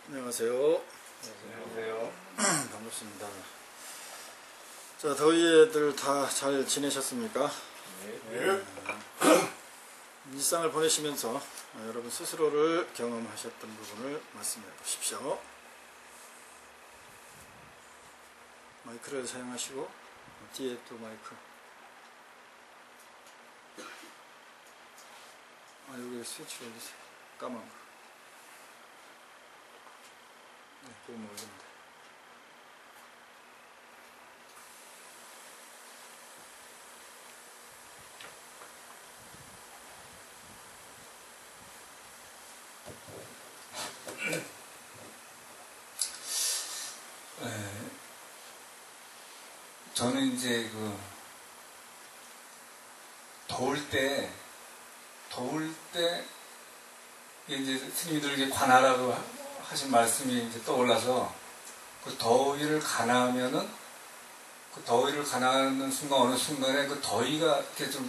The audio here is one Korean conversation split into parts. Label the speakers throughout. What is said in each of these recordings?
Speaker 1: 안녕하세요.
Speaker 2: 안녕하세요.
Speaker 1: 반갑습니다. 자, 더위에들 다 잘 지내셨습니까?
Speaker 2: 네.
Speaker 1: 일상을 보내시면서 여러분 스스로를 경험하셨던 부분을 말씀해 보십시오. 마이크를 사용하시고 뒤에 또 마이크. 여기 스위치 올리세요. 까만 거. 네, 그거 모르겠는데.
Speaker 2: 저는 이제 더울 때 이제 스님들에게 관하라고 하신 말씀이 이제 떠올라서 그 더위를 관하면은 그 더위를 관하는 순간 어느 순간에 그 더위가 이렇게 좀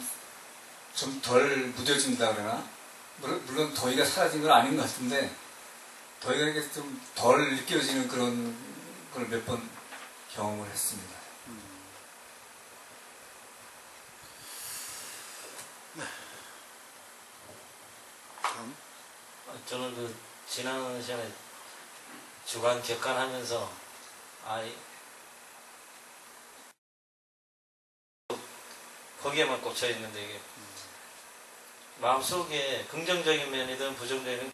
Speaker 2: 덜 무뎌진다 그러나 물론 더위가 사라진 건 아닌 것 같은데 더위가 이렇게 좀 덜 느껴지는 그런 걸 몇 번 경험을 했습니다.
Speaker 1: 다음.
Speaker 3: 저는 지난 시간에 주간 객관하면서 거기에만 꽂혀 있는데 이게 마음속에 긍정적인 면이든 부정적인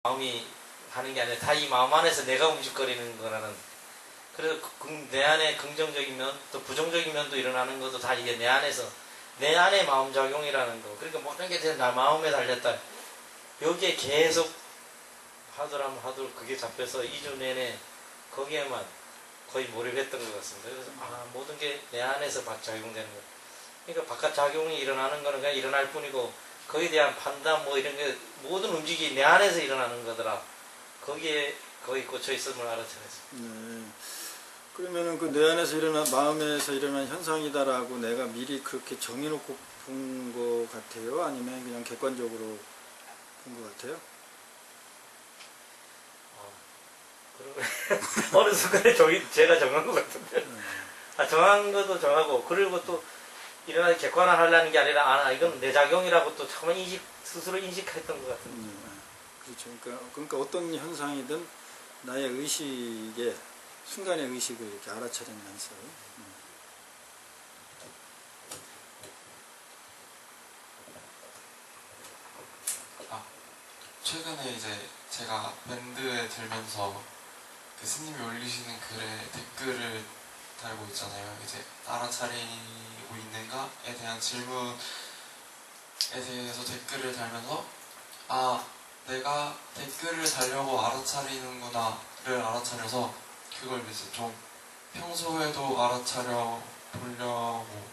Speaker 3: 마음이 하는 게 아니라 다 이 마음 안에서 내가 움직거리는 거라는, 그래서 내 안에 긍정적인 면 또 부정적인 면도 일어나는 것도 다 이게 내 안에서 내 안의 마음작용이라는 거. 그러니까 모든 게 나 마음에 달렸다. 여기에 계속 하더라면 하도록 그게 잡혀서 2주 내내 거기에만 거의 몰입했던 것 같습니다. 그래서 모든 게 내 안에서 작용되는 거. 그러니까 바깥 작용이 일어나는 거는 그냥 일어날 뿐이고 거기에 대한 판단 이런 게 모든 움직임이 내 안에서 일어나는 거더라. 거기에 거의 꽂혀 있음을 알아차렸습니다.
Speaker 1: 네. 그러면은 그 내 안에서 마음에서 일어난 현상이다라고 내가 미리 그렇게 정해놓고 본 것 같아요? 아니면 그냥 객관적으로 본 것 같아요?
Speaker 3: 어느 순간에 제가 정한 것 같은데. 정한 것도 정하고, 그리고 또 일어나서 객관화하려는 게 아니라 이건 내 작용이라고 또 처음 스스로 인식했던 것 같은데.
Speaker 1: 그렇죠. 그러니까 어떤 현상이든 나의 의식에 순간의 의식을 이렇게 알아차리면서
Speaker 4: 최근에 이제 제가 밴드에 들면서 그 스님이 올리시는 글에 댓글을 달고 있잖아요. 이제 알아차리고 있는가에 대한 질문에 대해서 댓글을 달면서 내가 댓글을 달려고 알아차리는구나를 알아차려서 그걸 이제 좀 평소에도 알아차려 보려고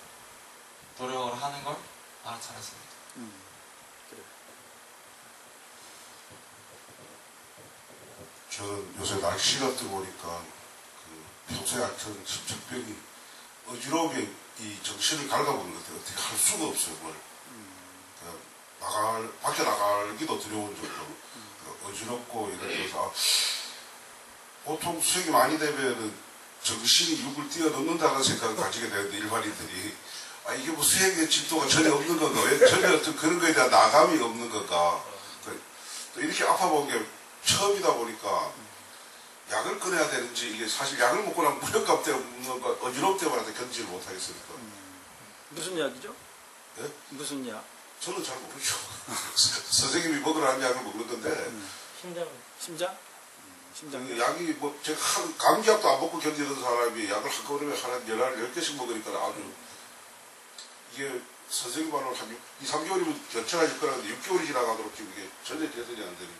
Speaker 4: 노력을 하는 걸 알아차렸습니다.
Speaker 1: 그래.
Speaker 5: 저는 요새 날씨가 뜨거우니까 평소에 앓던 심장병이 어지러움에 이 정신을 갉아보는 것 같아요. 어떻게 할 수가 없어요, 뭘. 밖에 나가기도 두려운 정도로 어지럽고 이래서 보통 수액이 많이 되면은 정신이 육을 뛰어넘는다는 생각을 가지게 되는데 일반인들이 이게 뭐 수액의 진도가 전혀 없는 건가, 왜 전혀 어떤 그런 거에 대한 나감이 없는 건가. 또 이렇게 아파본 게 처음이다 보니까 약을 끊어야 되는지, 이게 사실 약을 먹고 나면 무력감 때문에 어지러움 때문에 견디지를 못하겠으니까.
Speaker 1: 무슨 약이죠?
Speaker 5: 네?
Speaker 1: 무슨 약?
Speaker 5: 저는 잘 모르죠. 선생님이 먹으라는 약을 먹는 건데.
Speaker 1: 심장? 심장.
Speaker 5: 약이 제가 감기약도 안 먹고 견디는 사람이 약을 한꺼번에 하나 10개씩 먹으니까 아주 이게 선생님 말로 한 2, 3개월이면 괜찮아질 거라는데 6개월이 지나가도록 지금 이게 전혀 개선이 안 되니.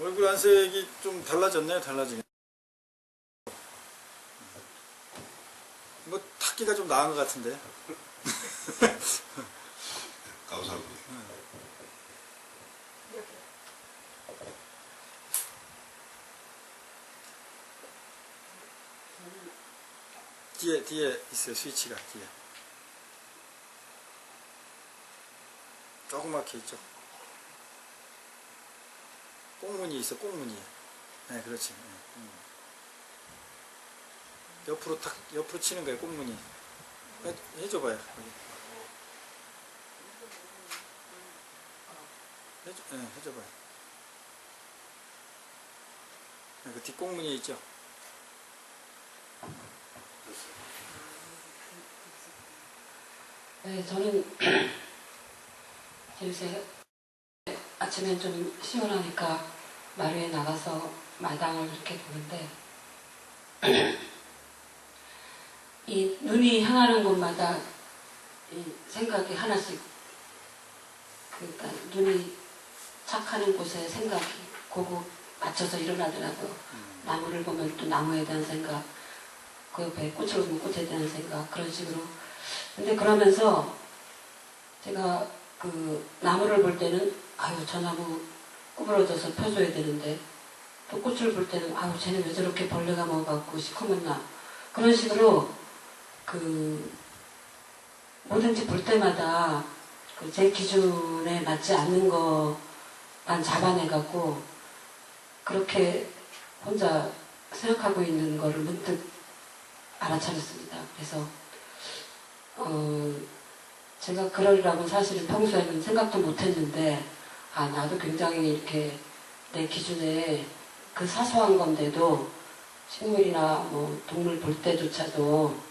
Speaker 1: 얼굴 안색이 좀 달라졌네요. 달라지네. 탁기가 좀 나은 것 같은데.
Speaker 5: 감사합니다.
Speaker 1: 뒤에 있어요. 스위치가 뒤에. 조그맣게 있죠. 꽁무니 있어, 꽁무니. 네, 그렇지. 옆으로 탁, 옆으로 치는 거예요, 꽁무니. 해줘봐요. 해줘봐요. 그 뒷꽁무니 있죠?
Speaker 6: 네, 저는 요새 아침엔 좀 시원하니까 마루에 나가서 마당을 이렇게 보는데 이 눈이 향하는 곳마다 이 생각이 하나씩, 그러니까 눈이 착하는 곳에 생각이 그거 맞춰서 일어나더라도 나무를 보면 또 나무에 대한 생각, 그 옆에 꽃을 보면 꽃에 대한 생각, 그런 식으로. 근데 그러면서 제가 그 나무를 볼 때는 아유 저 나무 구부러져서 펴줘야 되는데, 또 꽃을 볼 때는 아유 쟤는 왜 저렇게 벌레가 먹어갖고 시커먼나, 그런 식으로 그 뭐든지 볼 때마다 그 제 기준에 맞지 않는 거만 잡아내갖고 그렇게 혼자 생각하고 있는 거를 문득 알아차렸습니다. 그래서 제가 그러리라고 사실은 평소에는 생각도 못했는데, 아 나도 굉장히 이렇게 내 기준에 그 사소한 건데도 식물이나 뭐 동물 볼 때조차도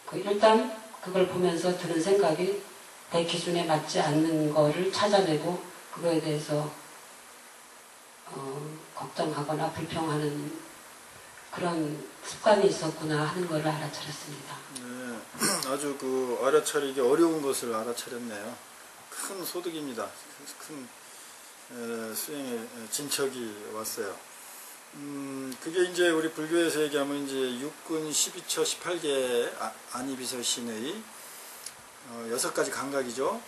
Speaker 6: 그 일단 그걸 보면서 드는 생각이 내 기준에 맞지 않는 거를 찾아내고 그거에 대해서 걱정하거나 불평하는 그런 습관이 있었구나 하는 걸 알아차렸습니다.
Speaker 1: 네, 아주 그 알아차리기 어려운 것을 알아차렸네요. 큰 소득입니다. 큰 수행의 진척이 왔어요. 그게 이제 우리 불교에서 얘기하면 이제 육군 12처 18개 안이비서신의 6가지 감각이죠.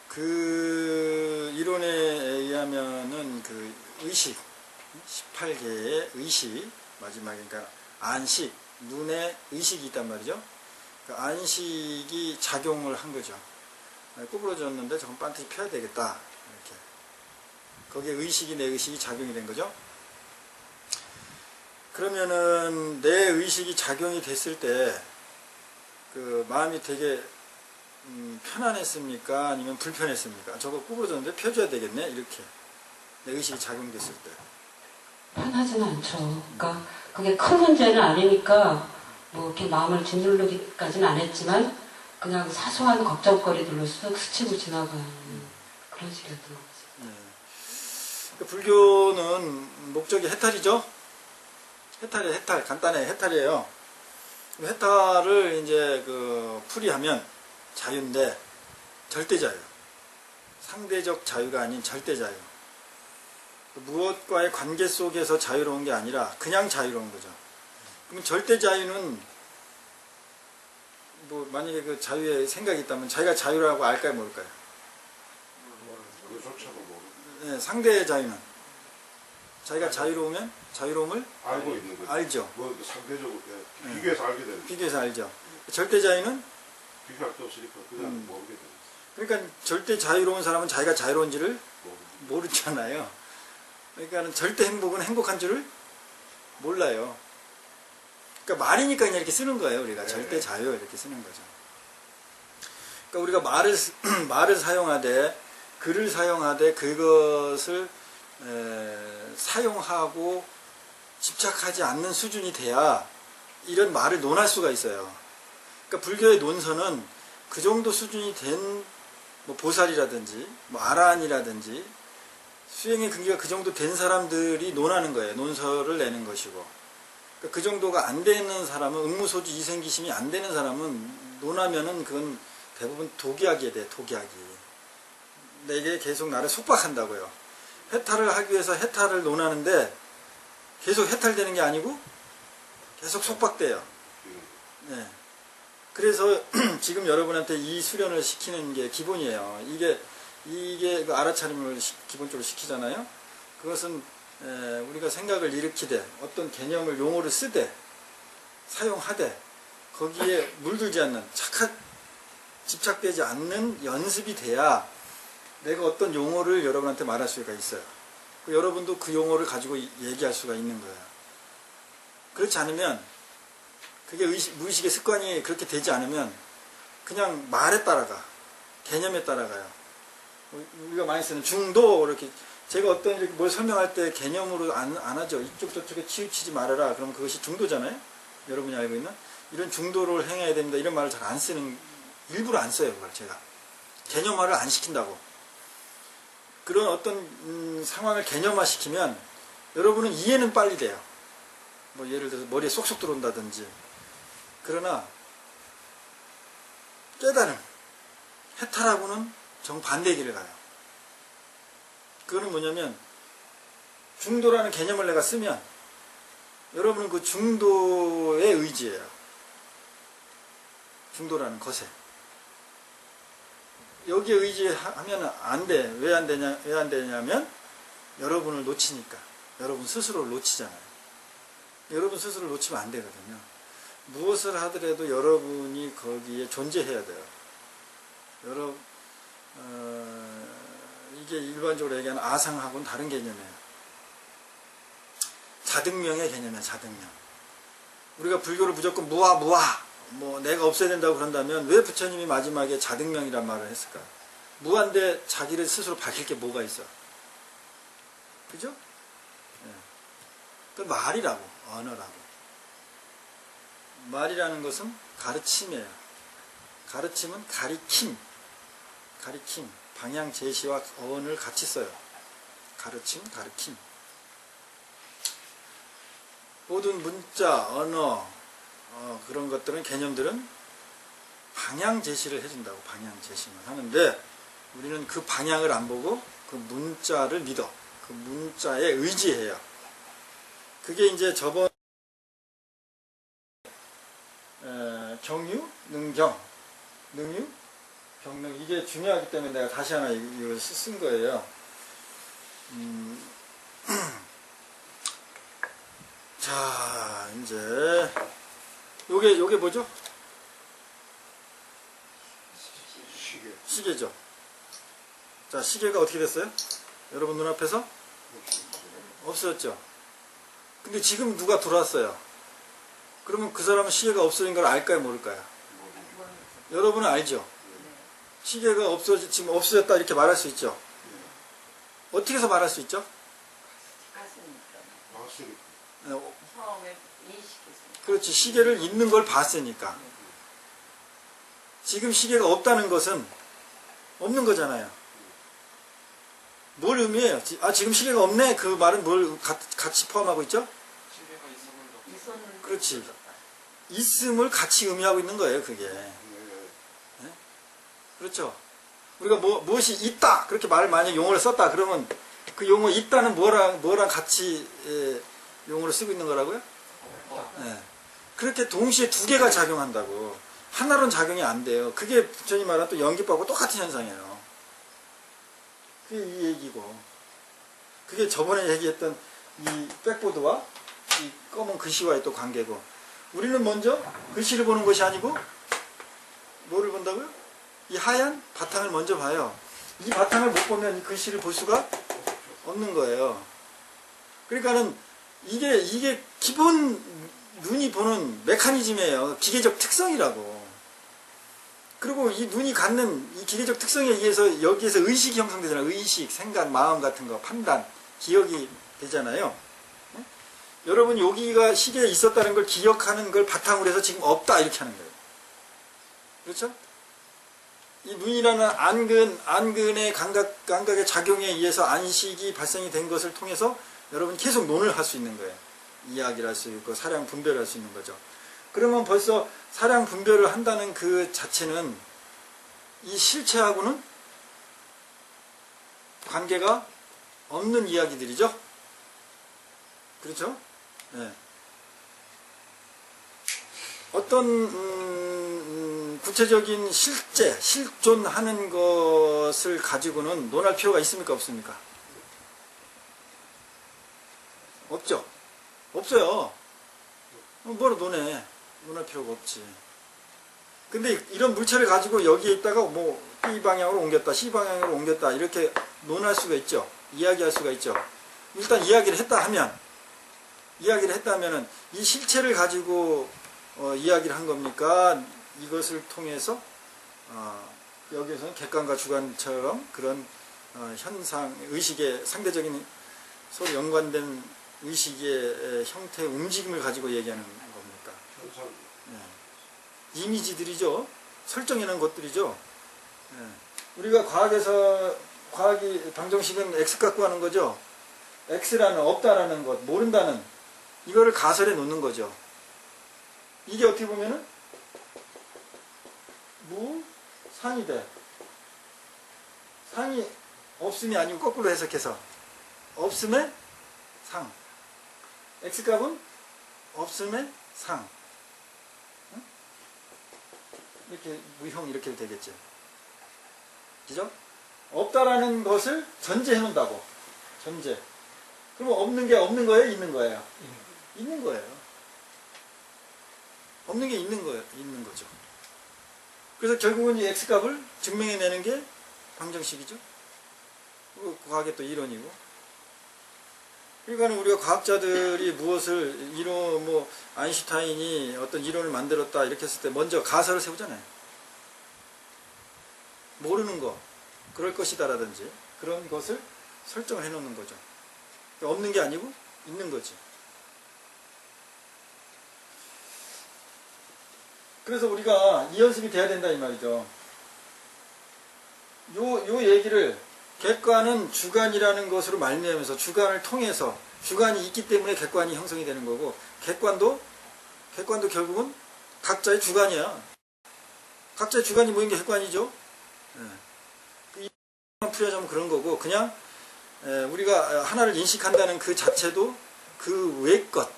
Speaker 1: 그 이론에 의하면은 그 의식, 18개의 의식, 마지막에 그러니까 안식, 눈에 의식이 있단 말이죠. 그 안식이 작용을 한 거죠. 구부러졌는데 저건 반드시 펴야 되겠다. 이렇게. 거기에 의식이, 내 의식이 작용이 된 거죠. 그러면은 내 의식이 작용이 됐을 때 그 마음이 되게 편안했습니까? 아니면 불편했습니까? 저거 구부러졌는데 펴줘야 되겠네? 이렇게. 내 의식이 작용됐을 때.
Speaker 6: 편하지는 않죠. 그러니까 그게 큰 문제는 아니니까 뭐 이렇게 마음을 짓누르기까지는 안 했지만 그냥 사소한 걱정거리들로 쓱 스치고 지나가는 그런 식이었던 거죠.
Speaker 1: 네. 그 불교는 목적이 해탈이죠? 해탈이에요, 해탈. 간단해, 해탈이에요. 해탈을 이제 그 풀이하면 자유인데 절대 자유. 상대적 자유가 아닌 절대 자유. 무엇과의 관계 속에서 자유로운 게 아니라 그냥 자유로운 거죠. 그럼 절대 자유는 뭐 만약에 그 자유의 생각이 있다면 자기가 자유라고 알까요, 모를까요?
Speaker 5: 그조차도 모르고
Speaker 1: 네, 상대의 자유는 자기가 자유로우면 자유로움을
Speaker 5: 알고 있는 거죠.
Speaker 1: 알죠.
Speaker 5: 뭐 상대적으로 비교해서 알게 되는.
Speaker 1: 비교해서 알죠. 절대 자유는
Speaker 5: 비교할 게 없으니까 그냥 모르게 되는.
Speaker 1: 그러니까 절대 자유로운 사람은 자기가 자유로운지를
Speaker 5: 모르고.
Speaker 1: 모르잖아요. 그러니까 절대 행복은 행복한 줄을 몰라요. 그러니까 말이니까 그냥 이렇게 쓰는 거예요. 우리가 절대 자유 이렇게 쓰는 거죠. 그러니까 우리가 말을 사용하되 글을 사용하되 그것을 사용하고 집착하지 않는 수준이 돼야 이런 말을 논할 수가 있어요. 그러니까 불교의 논서는 그 정도 수준이 된 뭐 보살이라든지 뭐 아라한이라든지 수행의 근기가 그 정도 된 사람들이 논하는 거예요. 논서를 내는 것이고. 그러니까 그 정도가 안 되는 사람은 응무소주 이생기심이 안 되는 사람은 논하면은 그건 대부분 독이하게 돼. 독이하기. 내게 계속 나를 속박한다고요. 해탈을 하기 위해서 해탈을 논하는데 계속 해탈되는 게 아니고 계속 속박돼요. 네. 그래서 지금 여러분한테 이 수련을 시키는 게 기본이에요. 이게 그 알아차림을 기본적으로 시키잖아요. 그것은 우리가 생각을 일으키되 어떤 개념을 용어를 쓰되 사용하되 거기에 물들지 않는 집착되지 않는 연습이 돼야 내가 어떤 용어를 여러분한테 말할 수가 있어요. 여러분도 그 용어를 가지고 얘기할 수가 있는 거예요. 그렇지 않으면 그게 무의식의 습관이 그렇게 되지 않으면 그냥 말에 따라가, 개념에 따라가요. 우리가 많이 쓰는 중도, 이렇게 제가 어떤 이렇게 뭘 설명할 때 개념으로 안 하죠. 이쪽 저쪽에 치우치지 말아라. 그럼 그것이 중도잖아요. 여러분이 알고 있는 이런 중도를 행해야 됩니다. 이런 말을 잘 안 쓰는, 일부러 안 써요. 그걸 제가 개념화를 안 시킨다고. 그런 어떤 상황을 개념화시키면 여러분은 이해는 빨리 돼요. 뭐 예를 들어서 머리에 쏙쏙 들어온다든지. 그러나 깨달음, 해탈하고는 정반대의 길을 가요. 그거는 뭐냐면 중도라는 개념을 내가 쓰면 여러분은 그 중도의 의지예요. 중도라는 것에. 여기에 의지하면 안 돼. 왜 안 되냐면 여러분을 놓치니까. 여러분 스스로를 놓치잖아요. 여러분 스스로를 놓치면 안 되거든요. 무엇을 하더라도 여러분이 거기에 존재해야 돼요. 이게 일반적으로 얘기하는 아상하고는 다른 개념이에요. 자등명의 개념이에요. 자등명. 우리가 불교를 무조건 무아 뭐 내가 없어야 된다고 그런다면 왜 부처님이 마지막에 자등명이란 말을 했을까요? 무한데 자기를 스스로 밝힐 게 뭐가 있어? 그죠? 네. 그 말이라고, 언어라고. 말이라는 것은 가르침이에요. 가르침은 가리킴, 방향 제시와 어원을 같이 써요. 가르침, 가르침. 모든 문자, 언어, 그런 것들은, 개념들은 방향 제시를 해준다고, 방향 제시만 하는데, 우리는 그 방향을 안 보고 그 문자를 믿어. 그 문자에 의지해요. 그게 이제 저번 경유, 능경, 능유, 경능, 이게 중요하기 때문에 내가 다시 하나 이걸 쓴 거예요. 자, 이제 요게 뭐죠? 시계죠. 자, 시계가 어떻게 됐어요? 여러분 눈앞에서? 없어졌죠. 근데 지금 누가 들어왔어요. 그러면 그 사람은 시계가 없어진 걸 알까요, 모를까요? 여러분은 알죠? 시계가 지금 없어졌다 이렇게 말할 수 있죠? 어떻게 해서 말할 수 있죠?
Speaker 6: 처음에 인식했어요.
Speaker 1: 그렇지. 시계를 있는 걸 봤으니까. 지금 시계가 없다는 것은 없는 거잖아요. 뭘 의미해요? 지금 시계가 없네? 그 말은 뭘 같이 포함하고 있죠?
Speaker 4: 시계가 있었는데
Speaker 1: 그렇지. 있음을 같이 의미하고 있는 거예요, 그게. 네? 그렇죠. 우리가 무엇이 있다! 그렇게 말을 만약 용어를 썼다. 그러면 그 용어 있다는 뭐랑 같이 용어를 쓰고 있는 거라고요? 네. 그렇게 동시에 두 개가 작용한다고. 하나로는 작용이 안 돼요. 그게 부처님 말한 또 연기법하고 똑같은 현상이에요. 그게 이 얘기고. 그게 저번에 얘기했던 이 백보드와 이 검은 글씨와의 또 관계고. 우리는 먼저 글씨를 보는 것이 아니고 뭐를 본다고요? 이 하얀 바탕을 먼저 봐요. 이 바탕을 못 보면 이 글씨를 볼 수가 없는 거예요. 그러니까는 이게 기본 눈이 보는 메커니즘이에요. 기계적 특성이라고. 그리고 이 눈이 갖는 이 기계적 특성에 의해서 여기에서 의식이 형성되잖아요. 의식, 생각, 마음 같은 거, 판단, 기억이 되잖아요. 네? 여러분 여기가 시계에 있었다는 걸 기억하는 걸 바탕으로 해서 지금 없다 이렇게 하는 거예요. 그렇죠? 이 눈이라는 안근의 감각의 작용에 의해서 안식이 발생이 된 것을 통해서 여러분 계속 논을 할 수 있는 거예요. 이야기를 할 수 있고 사량 분별을 할 수 있는 거죠. 그러면 벌써 사량 분별을 한다는 그 자체는 이 실체하고는 관계가 없는 이야기들이죠. 그렇죠? 네. 어떤 구체적인 실존하는 것을 가지고는 논할 필요가 있습니까? 없습니까? 없죠? 없어요. 뭐로 논할 필요가 없지. 근데 이런 물체를 가지고 여기에 있다가 B 방향으로 옮겼다, C 방향으로 옮겼다 이렇게 논할 수가 있죠. 이야기할 수가 있죠. 일단 이야기를 했다면은 이 실체를 가지고 이야기를 한 겁니까? 이것을 통해서 여기서는 객관과 주관처럼 그런 현상, 의식의 상대적인 서로 연관된 의식의 형태의 움직임을 가지고 얘기하는 겁니까?
Speaker 5: 현상.
Speaker 1: 예. 이미지들이죠. 설정해놓은 것들이죠. 예. 우리가 과학이 방정식은 X 갖고 하는 거죠. X라는 없다라는 것, 모른다는 이거를 가설에 놓는 거죠. 이게 어떻게 보면은 상이 돼. 상이 없음이 아니고 거꾸로 해석해서 없음의 상. X값은 없음의 상. 응? 이렇게 무형 이렇게 되겠죠. 그죠? 없다라는 것을 전제해 놓는다고. 전제. 그러면 없는 게 없는 거예요? 있는 거예요? 있는 거예요. 없는 게 있는 거예요. 있는 거죠. 그래서 결국은 이 X값을 증명해내는 게 방정식이죠. 과학의 또 이론이고. 그러니까 우리가 과학자들이 무엇을 아인슈타인이 어떤 이론을 만들었다 이렇게 했을 때 먼저 가설을 세우잖아요. 모르는 거, 그럴 것이다라든지 그런 것을 설정을 해놓는 거죠. 없는 게 아니고 있는 거지. 그래서 우리가 이 연습이 돼야 된다 이 말이죠. 요 얘기를 객관은 주관이라는 것으로 말미암아서 주관을 통해서 주관이 있기 때문에 객관이 형성이 되는 거고 객관도 결국은 각자의 주관이야. 각자의 주관이 모인 게 객관이죠. 이 풀이하자면 그런 거고 그냥 우리가 하나를 인식한다는 그 자체도 그 외의 것,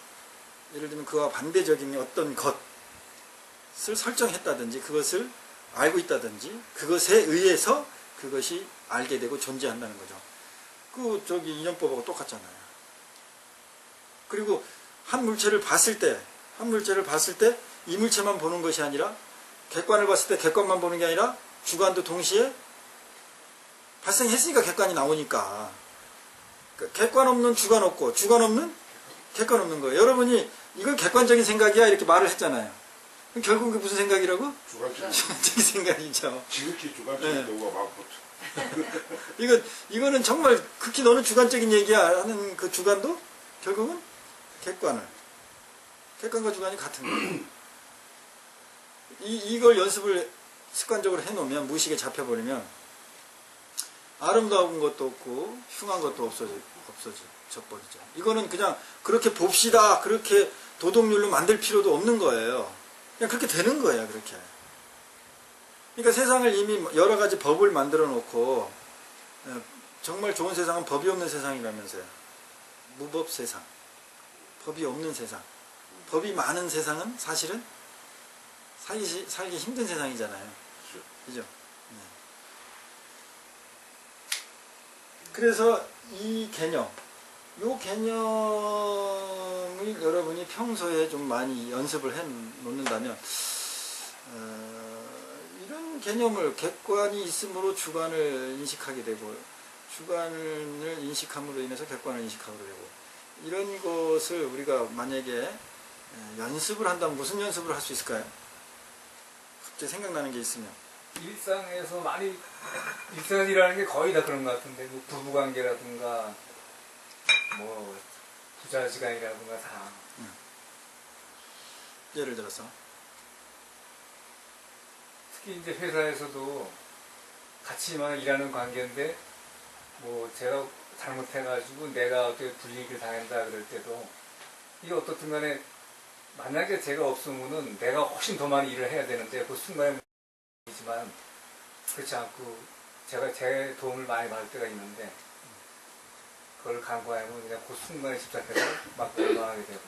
Speaker 1: 예를 들면 그와 반대적인 어떤 것을 설정했다든지 그것을 알고 있다든지 그것에 의해서 그것이 알게 되고 존재한다는 거죠. 인연법하고 똑같잖아요. 그리고 한 물체를 봤을 때 이 물체만 보는 것이 아니라 객관을 봤을 때 객관만 보는 게 아니라 주관도 동시에 발생했으니까 객관이 나오니까 객관 없는 주관 없고 주관 없는 객관 없는 거예요. 여러분이 이건 객관적인 생각이야 이렇게 말을 했잖아요. 그럼 결국 그게 무슨 생각이라고? 주관적인 생각이죠.
Speaker 5: 지극히 주관적인 경우가 많고.
Speaker 1: 이거는 정말 극히 너는 주관적인 얘기야 하는 그 주관도 결국은 객관과 주관이 같은 거예요. 이걸 연습을 습관적으로 해놓으면 무의식에 잡혀버리면 아름다운 것도 없고 흉한 것도 없어져버리죠. 이거는 그냥 그렇게 봅시다 그렇게 도덕률로 만들 필요도 없는 거예요. 그냥 그렇게 되는 거예요. 그렇게. 그러니까 세상을 이미 여러 가지 법을 만들어 놓고 정말 좋은 세상은 법이 없는 세상이라면서요. 무법 세상. 법이 없는 세상. 법이 많은 세상은 사실은 살기 힘든 세상이잖아요. 그죠? 네. 그래서 이 개념을 여러분이 평소에 좀 많이 연습을 해 놓는다면 이런 개념을 객관이 있으므로 주관을 인식하게 되고 주관을 인식함으로 인해서 객관을 인식하게 되고 이런 것을 우리가 만약에 연습을 한다면 무슨 연습을 할 수 있을까요? 갑자기 생각나는 게 있으면
Speaker 2: 일상에서 많이 일상이라는 게 거의 다 그런 것 같은데 뭐 부부관계라든가 뭐 부자지간이라든가 다
Speaker 1: 예를 들어서
Speaker 2: 특히 이제 회사에서도 같이만 일하는 관계인데 뭐 제가 잘못해가지고 내가 어떻게 불이익을 당한다 그럴 때도 이게 어떻든 간에 만약에 제가 없으면은 내가 훨씬 더 많이 일을 해야 되는데 그 순간에 이지만 그렇지 않고 제가 제 도움을 많이 받을 때가 있는데 그걸 간과하면 그냥 그 순간에 집착해서 막 원망하게 되고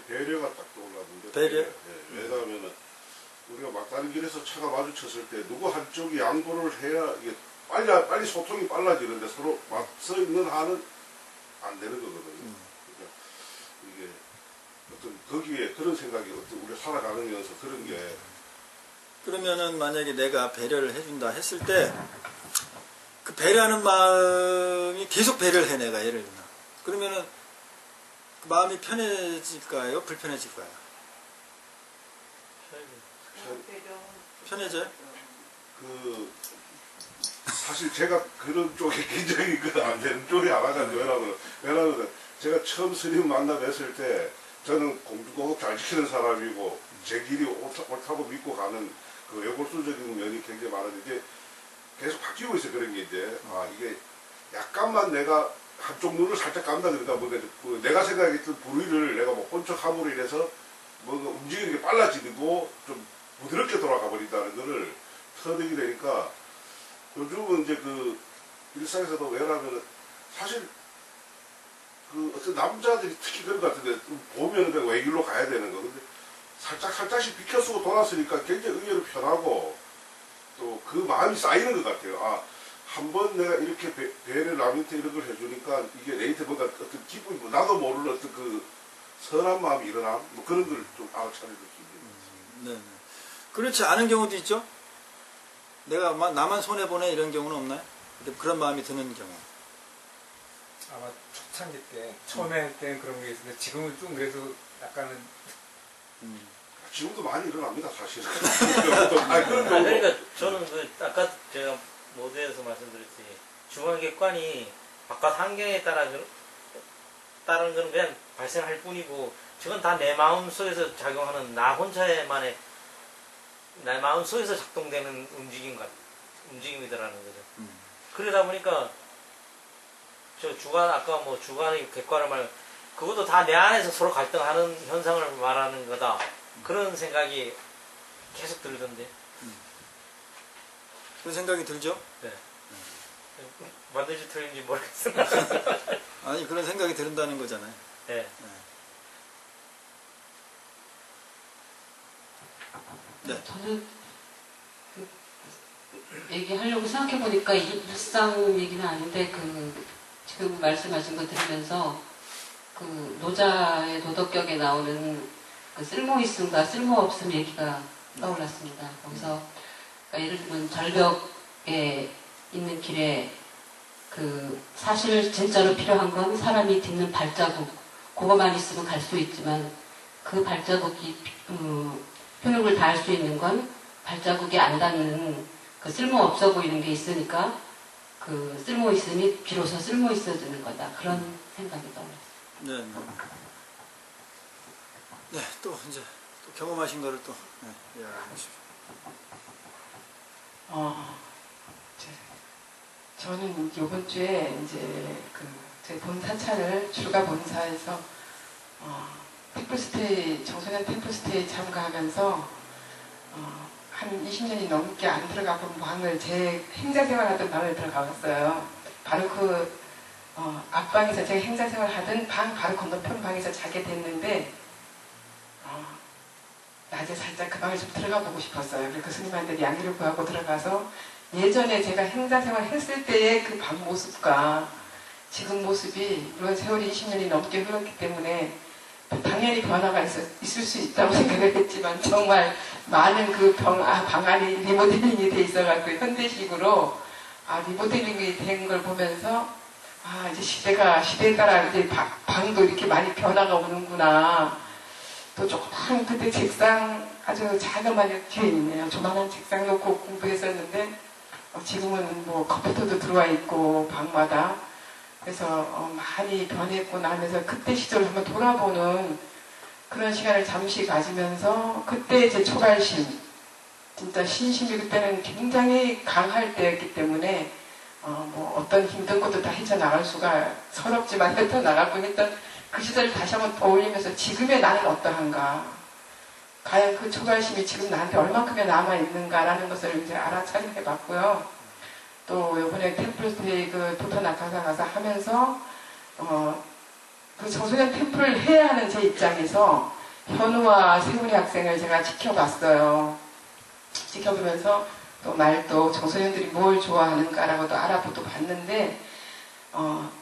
Speaker 5: 배려가 딱 떠올랐는데
Speaker 1: 배려?
Speaker 5: 왜냐하면 우리가 막다른 길에서 차가 마주쳤을 때 누구 한쪽이 양보를 해야 이게 빨리 소통이 빨라지는데 서로 맞서 있는 한은 안 되는 거거든요. 그러니까 이게 어떤 거기에 그런 생각이 어떤 우리가 살아가면서 그런 게
Speaker 1: 그러면은 만약에 내가 배려를 해준다 했을 때 그 그 배려하는 마음이 계속 배려를 해, 내가 예를 들면. 그러면은 그 마음이 편해질까요? 불편해질까요? 편해져요?
Speaker 5: 사실 제가 그런 쪽에 굉장히 안 되는 쪽이 알아가지고, 왜냐면 제가 처음 스님 만나 뵀을 때 저는 공주고독 잘 지키는 사람이고 제 길이 옳다고 믿고 가는 그 외골수적인 면이 굉장히 많은데 이제 계속 바뀌고 있어요. 그런 게 이제 이게 약간만 내가 한쪽 눈을 살짝 감다 그러다 보니까 내가 생각했던 불의를 내가 뭐 혼척함으로 인해서 뭔가 움직이는 게 빨라지고 좀 부드럽게 돌아가 버린다는 거를 터득이 되니까 요즘은 이제 그 일상에서도 왜냐하면 사실 그 어떤 남자들이 특히 그런 것 같은데 보면은 그냥 외길로 가야 되는 거 근데 살짝씩 비켜쓰고 돌았으니까 굉장히 의외로 편하고 또 그 마음이 쌓이는 것 같아요. 한번 내가 이렇게 배를 남한테 이런 걸 해주니까 이게 내한테 뭔가 어떤 기분이 나도 모르는 어떤 그 선한 마음이 일어나 뭐 그런 걸 좀 알아차리는 기분이
Speaker 1: 네. 그렇지 않은 경우도 있죠? 내가 나만 손해보네 이런 경우는 없나요? 그런 마음이 드는 경우.
Speaker 2: 아마 초창기 때, 처음에 때는 그런 게 있었는데 지금은 좀 그래도 약간은
Speaker 5: 지금도 많이 일어납니다 사실은.
Speaker 3: 그러니까 저는 아까 제가 모두에서 말씀드렸지 중앙객관이 바깥 환경에 따른 건 그냥 발생할 뿐이고 저건 다 내 마음 속에서 작용하는 나 혼자만의 내 마음 속에서 작동되는 움직임이더라는 거죠. 그러다 보니까 저 주관 아까 뭐 주관의 객관을 말 그것도 다 내 안에서 서로 갈등하는 현상을 말하는 거다. 그런 생각이 계속 들던데.
Speaker 1: 그런 생각이 들죠?
Speaker 3: 네. 맞는지 틀린지 모르겠어요.
Speaker 1: 아니 그런 생각이 든다는 거잖아요.
Speaker 3: 네.
Speaker 1: 네.
Speaker 6: 저는 그 얘기하려고 생각해보니까 일상 얘기는 아닌데 지금 말씀하신 거 들으면서 그 노자의 도덕격에 나오는 그 쓸모있음과 쓸모없음 얘기가 떠올랐습니다. 거기서 그러니까 예를 들면 절벽에 있는 길에 그 사실 진짜로 필요한 건 사람이 딛는 발자국 그거만 있으면 갈 수 있지만 그 발자국이 효력을 다할 수 있는 건 발자국이 안 닿는 그 쓸모없어 보이는 게 있으니까 그 쓸모있음이 비로소 쓸모있어지는 거다. 그런 생각이 떠올랐어요.
Speaker 1: 네. 네, 또 이제 또 경험하신 거를 또 이야기하십시오.
Speaker 4: 저는 이번 주에 이제 제 본사찰을 출가 본사에서 템플스테이 청소년 템플스테이 참가하면서 한 20년이 넘게 안 들어가 본 방을 제 행자생활하던 방을 들어가봤어요. 바로 그 앞방에서 제가 행자생활하던 방 바로 건너편 방에서 자게 됐는데 낮에 살짝 그 방에 좀 들어가 보고 싶었어요. 그래서 그 스님한테 양해를 구하고 들어가서 예전에 제가 행자생활 했을 때의 그 방 모습과 지금 모습이 물론 세월이 20년이 넘게 흘렀기 때문에 당연히 변화가 있을 수 있다고 생각을 했지만 정말 많은 그 방 안이 리모델링이 돼 있어갖고 현대식으로 리모델링이 된 걸 보면서 이제 시대에 따라 이제 방도 이렇게 많이 변화가 오는구나. 또 조그만 그때 책상 아주 자그마한 뒤에 있네요. 조만한 책상 놓고 공부했었는데 지금은 뭐 컴퓨터도 들어와 있고 방마다 그래서 많이 변했구나 하면서 그때 시절을 한번 돌아보는 그런 시간을 잠시 가지면서 그때 제 초발심 진짜 신심이 그때는 굉장히 강할 때였기 때문에 뭐 어떤 힘든 것도 다 헤쳐나갈 수가 서럽지만 헤쳐나가고 했던 그 시절을 다시 한번 떠올리면서 지금의 나는 어떠한가 과연 그 초발심이 지금 나한테 얼만큼이나 남아있는가라는 것을 이제 알아차림해 봤고요. 또 이번에 템플스테이 그 도타나카사 가서 하면서 그 청소년 템플을 해야 하는 제 입장에서 현우와 세훈이 학생을 제가 지켜봤어요. 지켜보면서 또 말도 청소년들이 뭘 좋아하는가라고도 알아보도 봤는데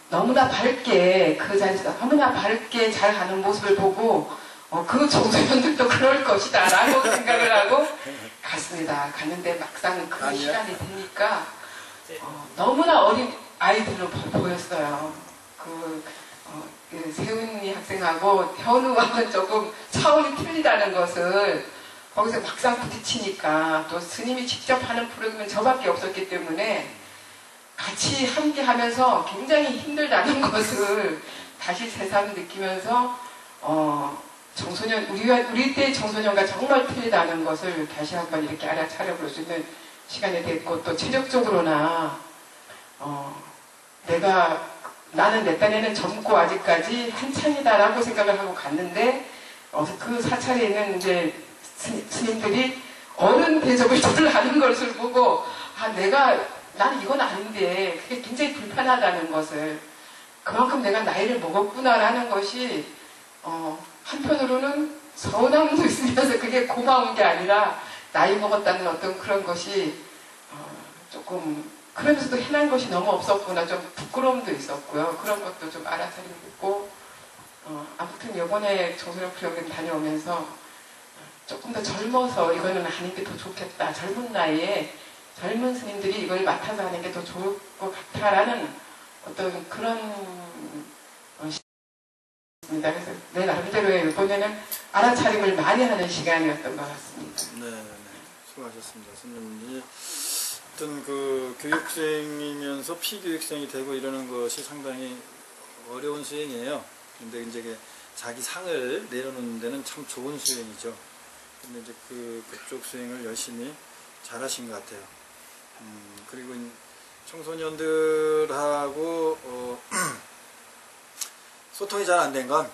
Speaker 4: 너무나 밝게 그 자리에서 너무나 밝게 잘 하는 모습을 보고 그 청소년들도 그럴 것이다 라고 생각을 하고 갔습니다. 갔는데 막상 그 시간이 되니까 너무나 어린 아이들로 보였어요. 그 세훈이 학생하고 현우와는 조금 차원이 틀리다는 것을 거기서 막상 부딪히니까, 또 스님이 직접 하는 프로그램은 저밖에 없었기 때문에 같이 함께 하면서 굉장히 힘들다는 것을 다시 새삼 느끼면서 청소년, 우리 때 청소년과 정말 틀리다는 것을 다시 한번 이렇게 알아차려 볼 수 있는 시간이 됐고, 또 체력적으로나 나는 내 딴에는 젊고 아직까지 한창이다라고 생각을 하고 갔는데, 그 사찰에 있는 이제 스님들이 어른 대접을 저를 하는 것을 보고, 나는 이건 아닌데, 그게 굉장히 불편하다는 것을, 그만큼 내가 나이를 먹었구나라는 것이, 한편으로는 서운함도 있으면서 그게 고마운 게 아니라, 나이 먹었다는 어떤 그런 것이, 조금, 그러면서도 해난 것이 너무 없었구나, 좀 부끄러움도 있었고요. 그런 것도 좀 알아차리고 있고, 아무튼 이번에 청소년 프로그램 다녀오면서 조금 더 젊어서 이거는 하는 게 더 좋겠다. 젊은 나이에 젊은 스님들이 이걸 맡아서 하는 게 더 좋을 것 같다라는 어떤 그런 시간입니다. 그래서 내 나름대로의 이번에는 알아차림을 많이 하는 시간이었던 것 같습니다.
Speaker 1: 네, 수고하셨습니다. 스님이 어떤 그 교육생이면서 피교육생이 되고 이러는 것이 상당히 어려운 수행이에요. 근데 이제 자기 상을 내려놓는 데는 참 좋은 수행이죠. 근데 이제 그쪽 수행을 열심히 잘하신 것 같아요. 그리고 청소년들하고 소통이 잘 안 된 건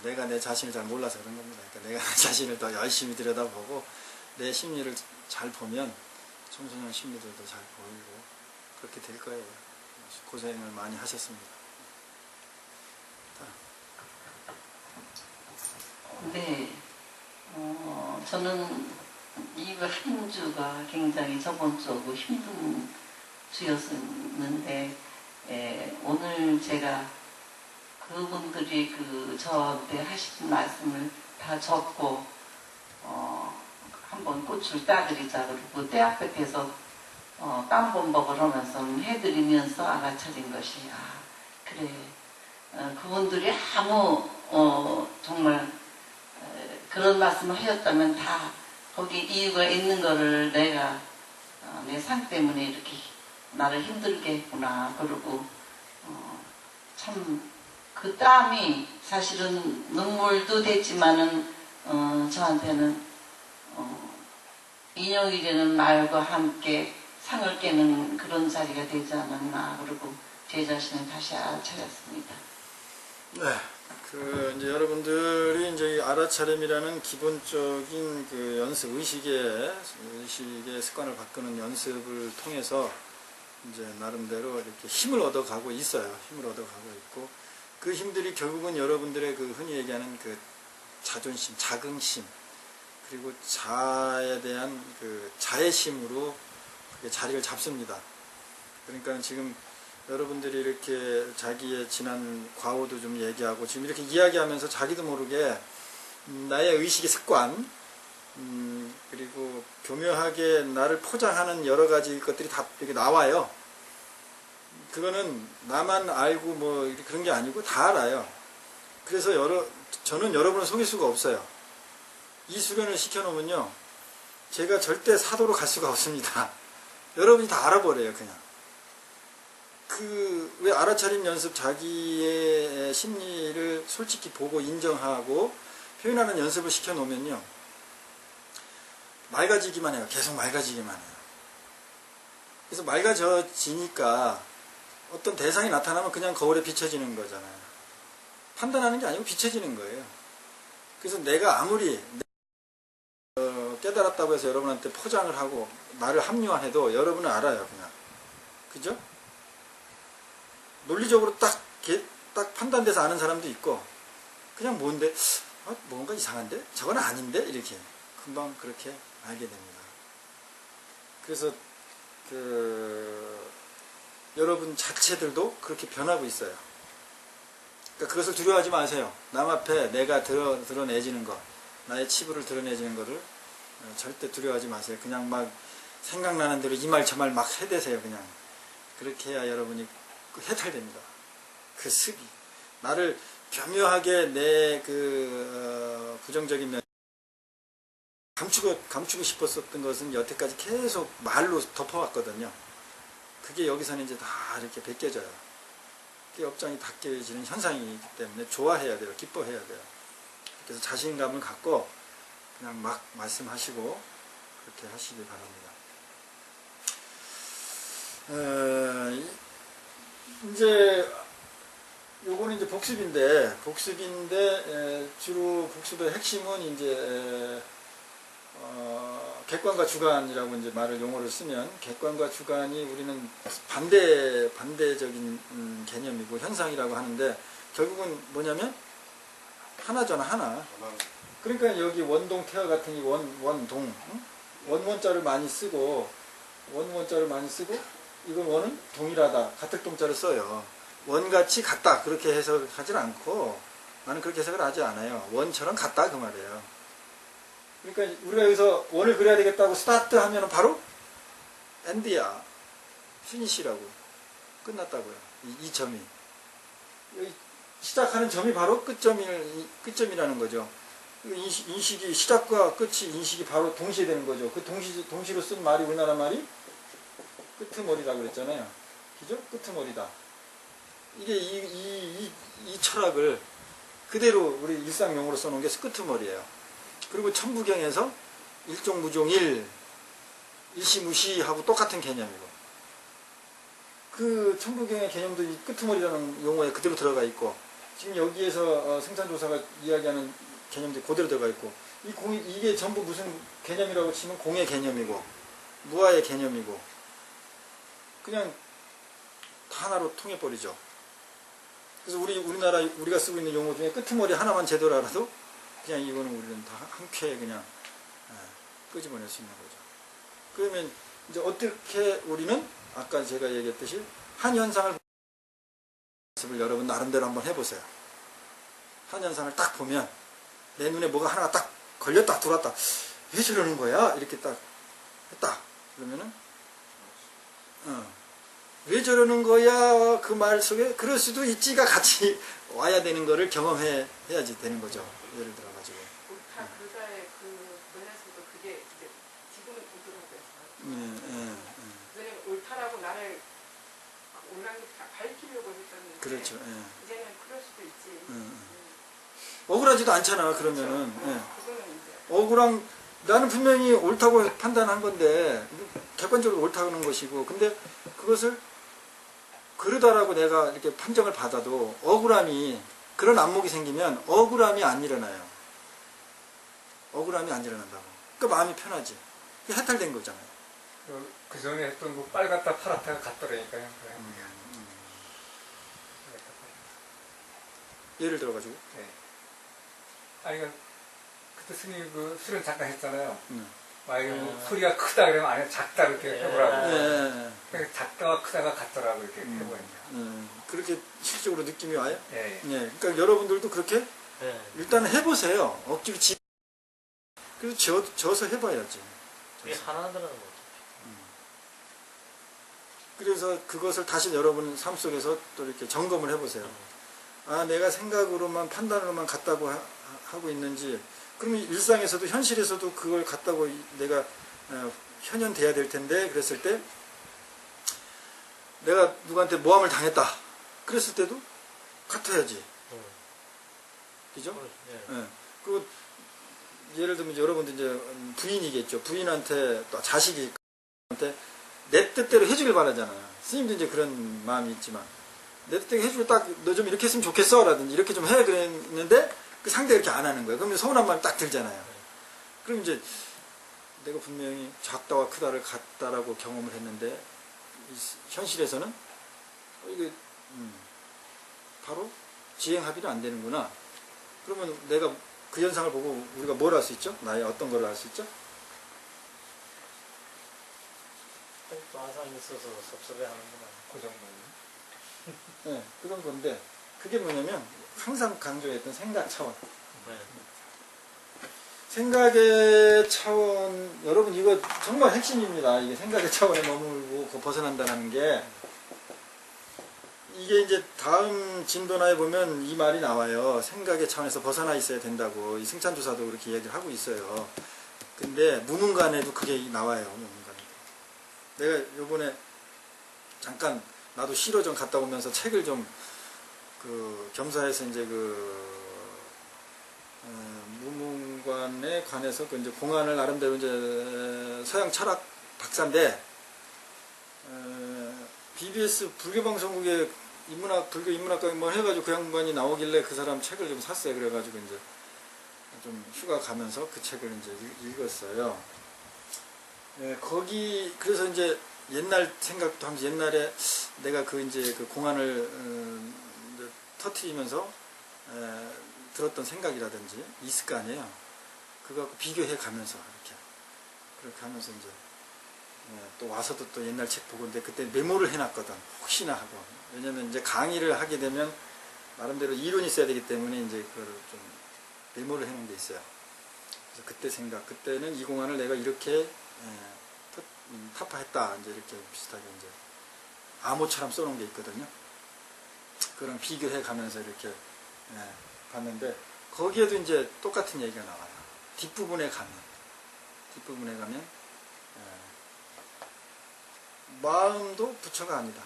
Speaker 1: 내가 내 자신을 잘 몰라서 그런 겁니다. 그러니까 내가 내 자신을 더 열심히 들여다보고 내 심리를 잘 보면 청소년 심리들도 잘 보이고 그렇게 될 거예요. 고생을 많이 하셨습니다.
Speaker 7: 네, 저는 이번 한 주가 굉장히 저번 주하고 힘든 주였었는데, 오늘 제가 그분들이 저한테 하신 말씀을 다 적고, 한번 꽃을 따드리자 그러고 때 앞에서 땀범벅을 하면서 해드리면서 알아차린 것이, 그래, 그분들이 아무 정말 그런 말씀을 하셨다면 다 거기 이유가 있는 거를 내가 내 상 때문에 이렇게 나를 힘들게 했구나. 그러고 참 그 땀이 사실은 눈물도 됐지만은 저한테는 인형이 되는 말과 함께 상을 깨는 그런 자리가 되지 않았나. 그리고 제 자신을 다시 알아차렸습니다.
Speaker 1: 네. 이제 여러분들이 이제 알아차림이라는 기본적인 연습, 의식의 습관을 바꾸는 연습을 통해서 이제 나름대로 이렇게 힘을 얻어가고 있어요. 힘을 얻어가고 있고, 그 힘들이 결국은 여러분들의 흔히 얘기하는 자존심, 자긍심, 그리고 자에 대한 자애심으로 그게 자리를 잡습니다. 그러니까 지금 여러분들이 이렇게 자기의 지난 과오도 좀 얘기하고 지금 이렇게 이야기하면서 자기도 모르게 나의 의식의 습관, 그리고 교묘하게 나를 포장하는 여러 가지 것들이 다 이렇게 나와요. 그거는 나만 알고 뭐 그런 게 아니고 다 알아요. 그래서 저는 여러분을 속일 수가 없어요. 이 수련을 시켜놓으면요, 제가 절대 사도로 갈 수가 없습니다. 여러분이 다 알아버려요, 그냥. 왜 알아차림 연습, 자기의 심리를 솔직히 보고 인정하고 표현하는 연습을 시켜놓으면요, 맑아지기만 해요. 계속 맑아지기만 해요. 그래서 맑아지니까 어떤 대상이 나타나면 그냥 거울에 비춰지는 거잖아요. 판단하는 게 아니고 비춰지는 거예요. 그래서 내가 아무리 깨달았다고 해서 여러분한테 포장을 하고 나를 합리화해도 여러분은 알아요, 그냥. 그죠? 논리적으로 딱 판단돼서 아는 사람도 있고, 그냥 뭔데, 뭔가 이상한데? 저건 아닌데? 이렇게. 금방 그렇게 알게 됩니다. 그래서, 여러분 자체들도 그렇게 변하고 있어요. 그러니까 그것을 두려워하지 마세요. 남 앞에 내가 드러내지는 것, 나의 치부를 드러내지는 것을 절대 두려워하지 마세요. 그냥 막 생각나는 대로 이 말 저 말 막 해대세요, 그냥. 그렇게 해야 여러분이 해탈됩니다. 그 습이. 나를 교묘하게 내 부정적인 면 감추고 싶었었던 것은 여태까지 계속 말로 덮어왔거든요. 그게 여기서는 이제 다 이렇게 벗겨져요. 그게 업장이 닦여지는 현상이기 때문에 좋아해야 돼요. 기뻐해야 돼요. 그래서 자신감을 갖고 그냥 막 말씀하시고 그렇게 하시기 바랍니다. 이제 요거는 이제 복습인데 주로 복습의 핵심은 이제 객관과 주관이라고 이제 말을 용어를 쓰면 객관과 주관이 우리는 반대적인 개념이고 현상이라고 하는데 결국은 뭐냐면 하나잖아, 하나. 그러니까 여기 원동 태화 같은 이 원동 원자를 많이 쓰고 이건 원은 동일하다 가택 동자를 써요. 원같이 같다 그렇게 해석하지는 않고 나는 그렇게 해석을 하지 않아요. 원처럼 같다 그 말이에요. 그러니까 우리가 여기서 원을 그려야 되겠다고 스타트 하면은 바로 엔드야. 피니시라고. 끝났다고요. 이 점이. 여기 시작하는 점이 바로 끝점이라는 거죠. 인식이 시작과 끝이 인식이 바로 동시에 되는 거죠. 그 동시로 쓴 말이 우리나라 말이 끄트머리라고 그랬잖아요. 그죠? 끄트머리다. 이게 이 철학을 그대로 우리 일상용어로 써놓은 게 끄트머리예요. 그리고 천부경에서 일종무종 일시무시하고 똑같은 개념이고 그 천부경의 개념도 이 끄트머리라는 용어에 그대로 들어가 있고 지금 여기에서 생산조사가 이야기하는 개념들이 그대로 들어가 있고 이게 전부 무슨 개념이라고 치면 공의 개념이고 무아의 개념이고 그냥 다 하나로 통해버리죠. 그래서 우리가 쓰고 있는 용어 중에 끄트머리 하나만 제대로 알아도 그냥 이거는 우리는 다 한 쾌에 그냥 끄집어낼 수 있는 거죠. 그러면 이제 어떻게 우리는 아까 제가 얘기했듯이 한 현상을 여러분 나름대로 한번 해보세요. 한 현상을 딱 보면 내 눈에 뭐가 하나가 딱 걸렸다 들어왔다 왜 저러는 거야? 이렇게 딱 했다. 그러면은 왜 저러는 거야? 그 말 속에 그럴 수도 있지가 같이 와야 되는 거를 경험해야지 되는 거죠. 예를 들어가지고.
Speaker 4: 다 그자의 그 면에서도 그게 이제 지금은 부드러워요. 왜냐면 옳다라고 나를 온라인 다 밝히려고 했었는데
Speaker 1: 그렇죠.
Speaker 4: 이제는 그럴 수도 있지.
Speaker 1: 억울하지도 않잖아. 그러면은.
Speaker 4: 그거는 이제
Speaker 1: 억울한 나는 분명히 옳다고 판단한 건데 객관적으로 옳다는 것이고 근데 그것을 그러다라고 내가 이렇게 판정을 받아도 억울함이 그런 안목이 생기면 억울함이 안 일어나요. 억울함이 안 일어난다고. 그러니까 마음이 편하지. 그게 해탈된 거잖아요.
Speaker 2: 그 전에 했던 거 빨갛다 파랗다가 같더라니까요.
Speaker 1: 예를 들어가지고.
Speaker 2: 네. 아니, 그때 스님이 그 수련 잠깐 했잖아요. 만약에 소리가 크다 그러면 아니 작다 이렇게 해보라고. 그러니까 작다와 크다가 같더라고 이렇게 해보니까.
Speaker 1: 그렇게 실질적으로 느낌이 와요?
Speaker 2: 예.
Speaker 1: 그러니까 여러분들도 그렇게 일단은 해보세요. 억지로 그래서 져서 해봐야지.
Speaker 3: 그게 하나더라는 거죠.
Speaker 1: 그래서 그것을 다시 여러분 삶 속에서 또 이렇게 점검을 해보세요. 아, 내가 생각으로만 판단으로만 갔다고 하고 있는지 그러면 일상에서도 현실에서도 그걸 갖다고 내가 현현돼야 될 텐데 그랬을 때 내가 누구한테 모함을 당했다 그랬을 때도 같아야지. 그죠? 그리고 예를 들면 여러분들 이제 부인이겠죠. 부인한테 또 자식한테 내 뜻대로 해주길 바라잖아요. 스님도 이제 그런 마음이 있지만 내 뜻대로 해주고 딱 너 좀 이렇게 했으면 좋겠어 라든지 이렇게 좀 해 그랬는데 그 상대가 이렇게 안 하는 거예요. 그러면 서운한 마음이 딱 들잖아요. 그럼 이제 내가 분명히 작다와 크다를 같다라고 경험을 했는데 현실에서는 이게 바로 지행합의는 안 되는구나. 그러면 내가 그 현상을 보고 우리가 뭘 할 수 있죠? 나의 어떤 걸 할 수 있죠?
Speaker 3: 또 항상 있어서 섭섭해하는구나.
Speaker 2: 그 정도는.
Speaker 1: 네, 그런 건데 그게 뭐냐면 항상 강조했던 생각 차원. 생각의 차원, 여러분 이거 정말 핵심입니다. 이게 생각의 차원에 머물고 벗어난다는 게 이게 이제 다음 진도나에 보면 이 말이 나와요. 생각의 차원에서 벗어나 있어야 된다고. 이 승찬주사도 그렇게 이야기를 하고 있어요. 근데 무문관에도 그게 나와요. 무문관에도. 내가 요번에 잠깐 나도 실어전 갔다 오면서 책을 좀 그 겸사해서 이제 무문관에 관해서 그 이제 공안을 나름대로 이제 서양 철학 박사인데 BBS 불교방송국에 인문학, 불교 인문학과 뭐 해가지고 그 양반이 나오길래 그 사람 책을 좀 샀어요. 그래가지고 이제 좀 휴가 가면서 그 책을 이제 읽었어요. 거기, 그래서 이제 옛날 생각도 하면서 옛날에 내가 그 이제 그 공안을 이제 터트리면서 들었던 생각이라든지 있을 거 아니에요. 그거 갖고 비교해 가면서 그렇게 하면서 이제 또 와서도 또 옛날 책 보고 근데 그때 메모를 해놨거든. 혹시나 하고. 왜냐면 이제 강의를 하게 되면 나름대로 이론이 있어야 되기 때문에 이제 그걸 좀 메모를 해놓은 게 있어요. 그래서 그때 생각, 그때는 이 공안을 내가 이렇게 타파했다. 이제 이렇게 비슷하게 이제 암호처럼 써놓은 게 있거든요. 그랑 비교해 가면서 이렇게 봤는데 거기에도 이제 똑같은 얘기가 나와요. 뒷부분에 가면 마음도 부처가 아니다.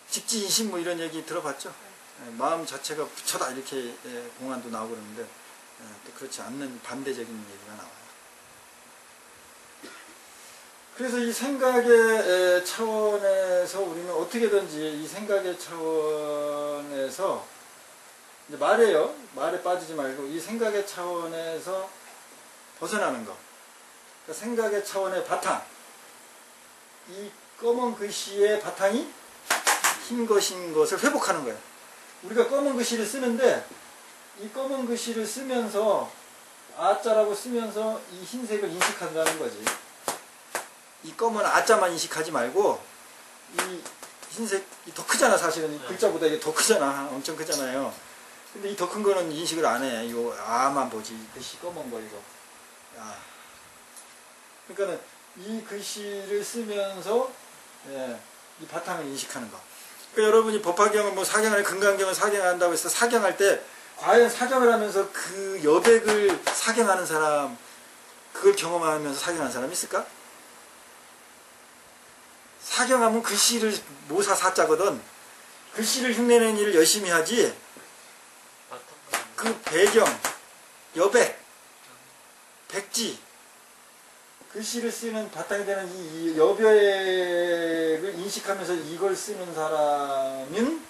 Speaker 1: 직지인심 뭐 이런 얘기 들어봤죠? 마음 자체가 부처다 이렇게 공안도 나오고 그러는데 또 그렇지 않는 반대적인 얘기가 나와요. 그래서 이 생각의 차원에서 우리는 어떻게든지 이 생각의 차원에서 이제 말이에요. 말에 빠지지 말고 이 생각의 차원에서 벗어나는 것. 그러니까 생각의 차원의 바탕. 이 검은 글씨의 바탕이 흰 것인 것을 회복하는 거예요. 우리가 검은 글씨를 쓰는데 이 검은 글씨를 쓰면서 아자라고 쓰면서 이 흰색을 인식한다는 거지. 이 검은 아자만 인식하지 말고 이 흰색이 더 크잖아. 사실은 글자보다 이게 더 크잖아. 엄청 크잖아요. 근데 이 더 큰 거는 인식을 안 해. 이 아만 보지. 글씨 검은 거 이거. 그러니까는 이 글씨를 쓰면서 이 바탕을 인식하는 거. 그러니까 여러분이 법화경을 뭐 사경을 금강경을 사경한다고 해서 사경할 때 과연 사경을 하면서 그 여백을 사경하는 사람, 그걸 경험하면서 사경하는 사람이 있을까? 사경하면 글씨를 모사 사자거든. 글씨를 흉내내는 일을 열심히 하지. 그 배경, 여백, 백지, 글씨를 쓰는 바탕이 되는 이 여백을 인식하면서 이걸 쓰는 사람은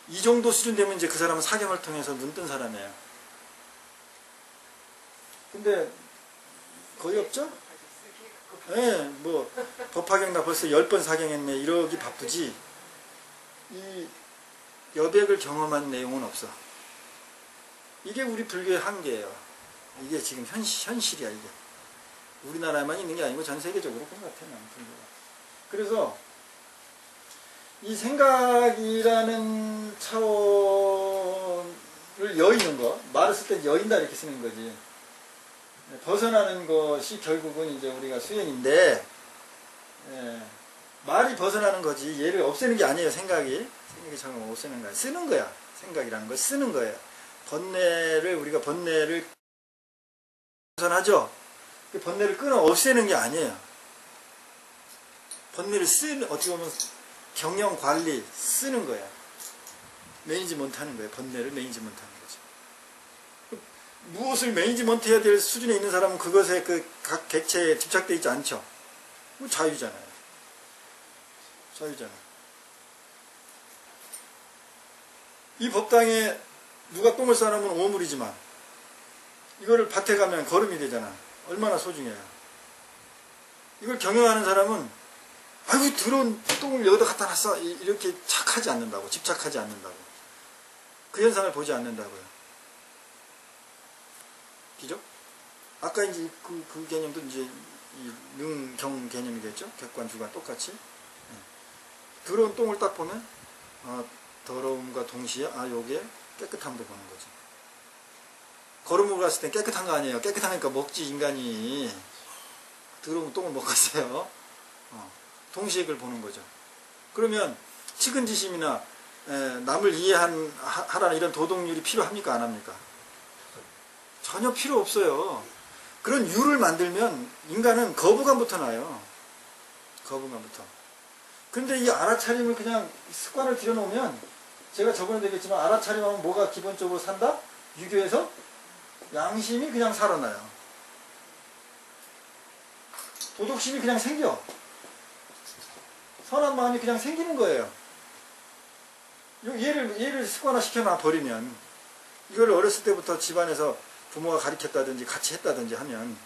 Speaker 1: 이 정도 수준 되면 이제 그 사람은 사경을 통해서 눈 뜬 사람이에요. 근데 거의 없죠? 뭐 법화경 나 벌써 10번 사경했네 이러기 바쁘지 이 여백을 경험한 내용은 없어. 이게 우리 불교의 한계예요. 이게 지금 현실이야 이게. 우리나라에만 있는 게 아니고 전 세계적으로 그런 것 같아요. 그래서 이 생각이라는 차원을 여의는 거, 말을 쓸 때 여인다 이렇게 쓰는 거지. 벗어나는 것이 결국은 이제 우리가 수행인데 말이 벗어나는 거지 얘를 없애는 게 아니에요. 생각이 정말 없애는 거야. 쓰는 거야. 생각이라는 걸 쓰는 거예요. 우리가 번뇌를 벗어나죠. 그 번뇌를 끊어 없애는 게 아니에요. 번뇌를 어떻게 보면 경영 관리 쓰는 거야. 매니지먼트 하는 거예요. 번뇌를 매니지먼트 하는 거죠. 무엇을 매니지먼트 해야 될 수준에 있는 사람은 그것에 그 각 객체에 집착되어 있지 않죠. 자유잖아요. 이 법당에 누가 똥을 싸놓으면 오물이지만 이거를 밭에 가면 거름이 되잖아. 얼마나 소중해요. 이걸 경영하는 사람은 아이고 더러운 똥을 여기다 갖다 놨어 이렇게 착하지 않는다고. 집착하지 않는다고. 그 현상을 보지 않는다고요. 그죠? 아까 이제 그 개념도 이제 이 능경 개념이겠죠? 객관 주관 똑같이. 더러운 똥을 딱 보면 더러움과 동시에 요게 깨끗함도 보는 거지. 걸음으로 갔을 땐 깨끗한 거 아니에요. 깨끗하니까 먹지 인간이. 더러운 똥을 먹었어요. 동시에 그걸 보는 거죠. 그러면 측은지심이나 남을 이해하라는 이런 도덕률이 필요합니까? 안 합니까? 전혀 필요 없어요. 그런 유를 만들면 인간은 거부감부터 나요. 거부감부터. 근데 이 알아차림을 그냥 습관을 들여놓으면, 제가 저번에 얘기했지만 알아차림하면 뭐가 기본적으로 산다? 유교에서 양심이 그냥 살아나요. 도덕심이 그냥 생겨. 선한 마음이 그냥 생기는 거예요. 얘를 습관화 시켜놔 버리면, 이걸 어렸을 때부터 집안에서 부모가 가르쳤다든지 같이 했다든지 하면,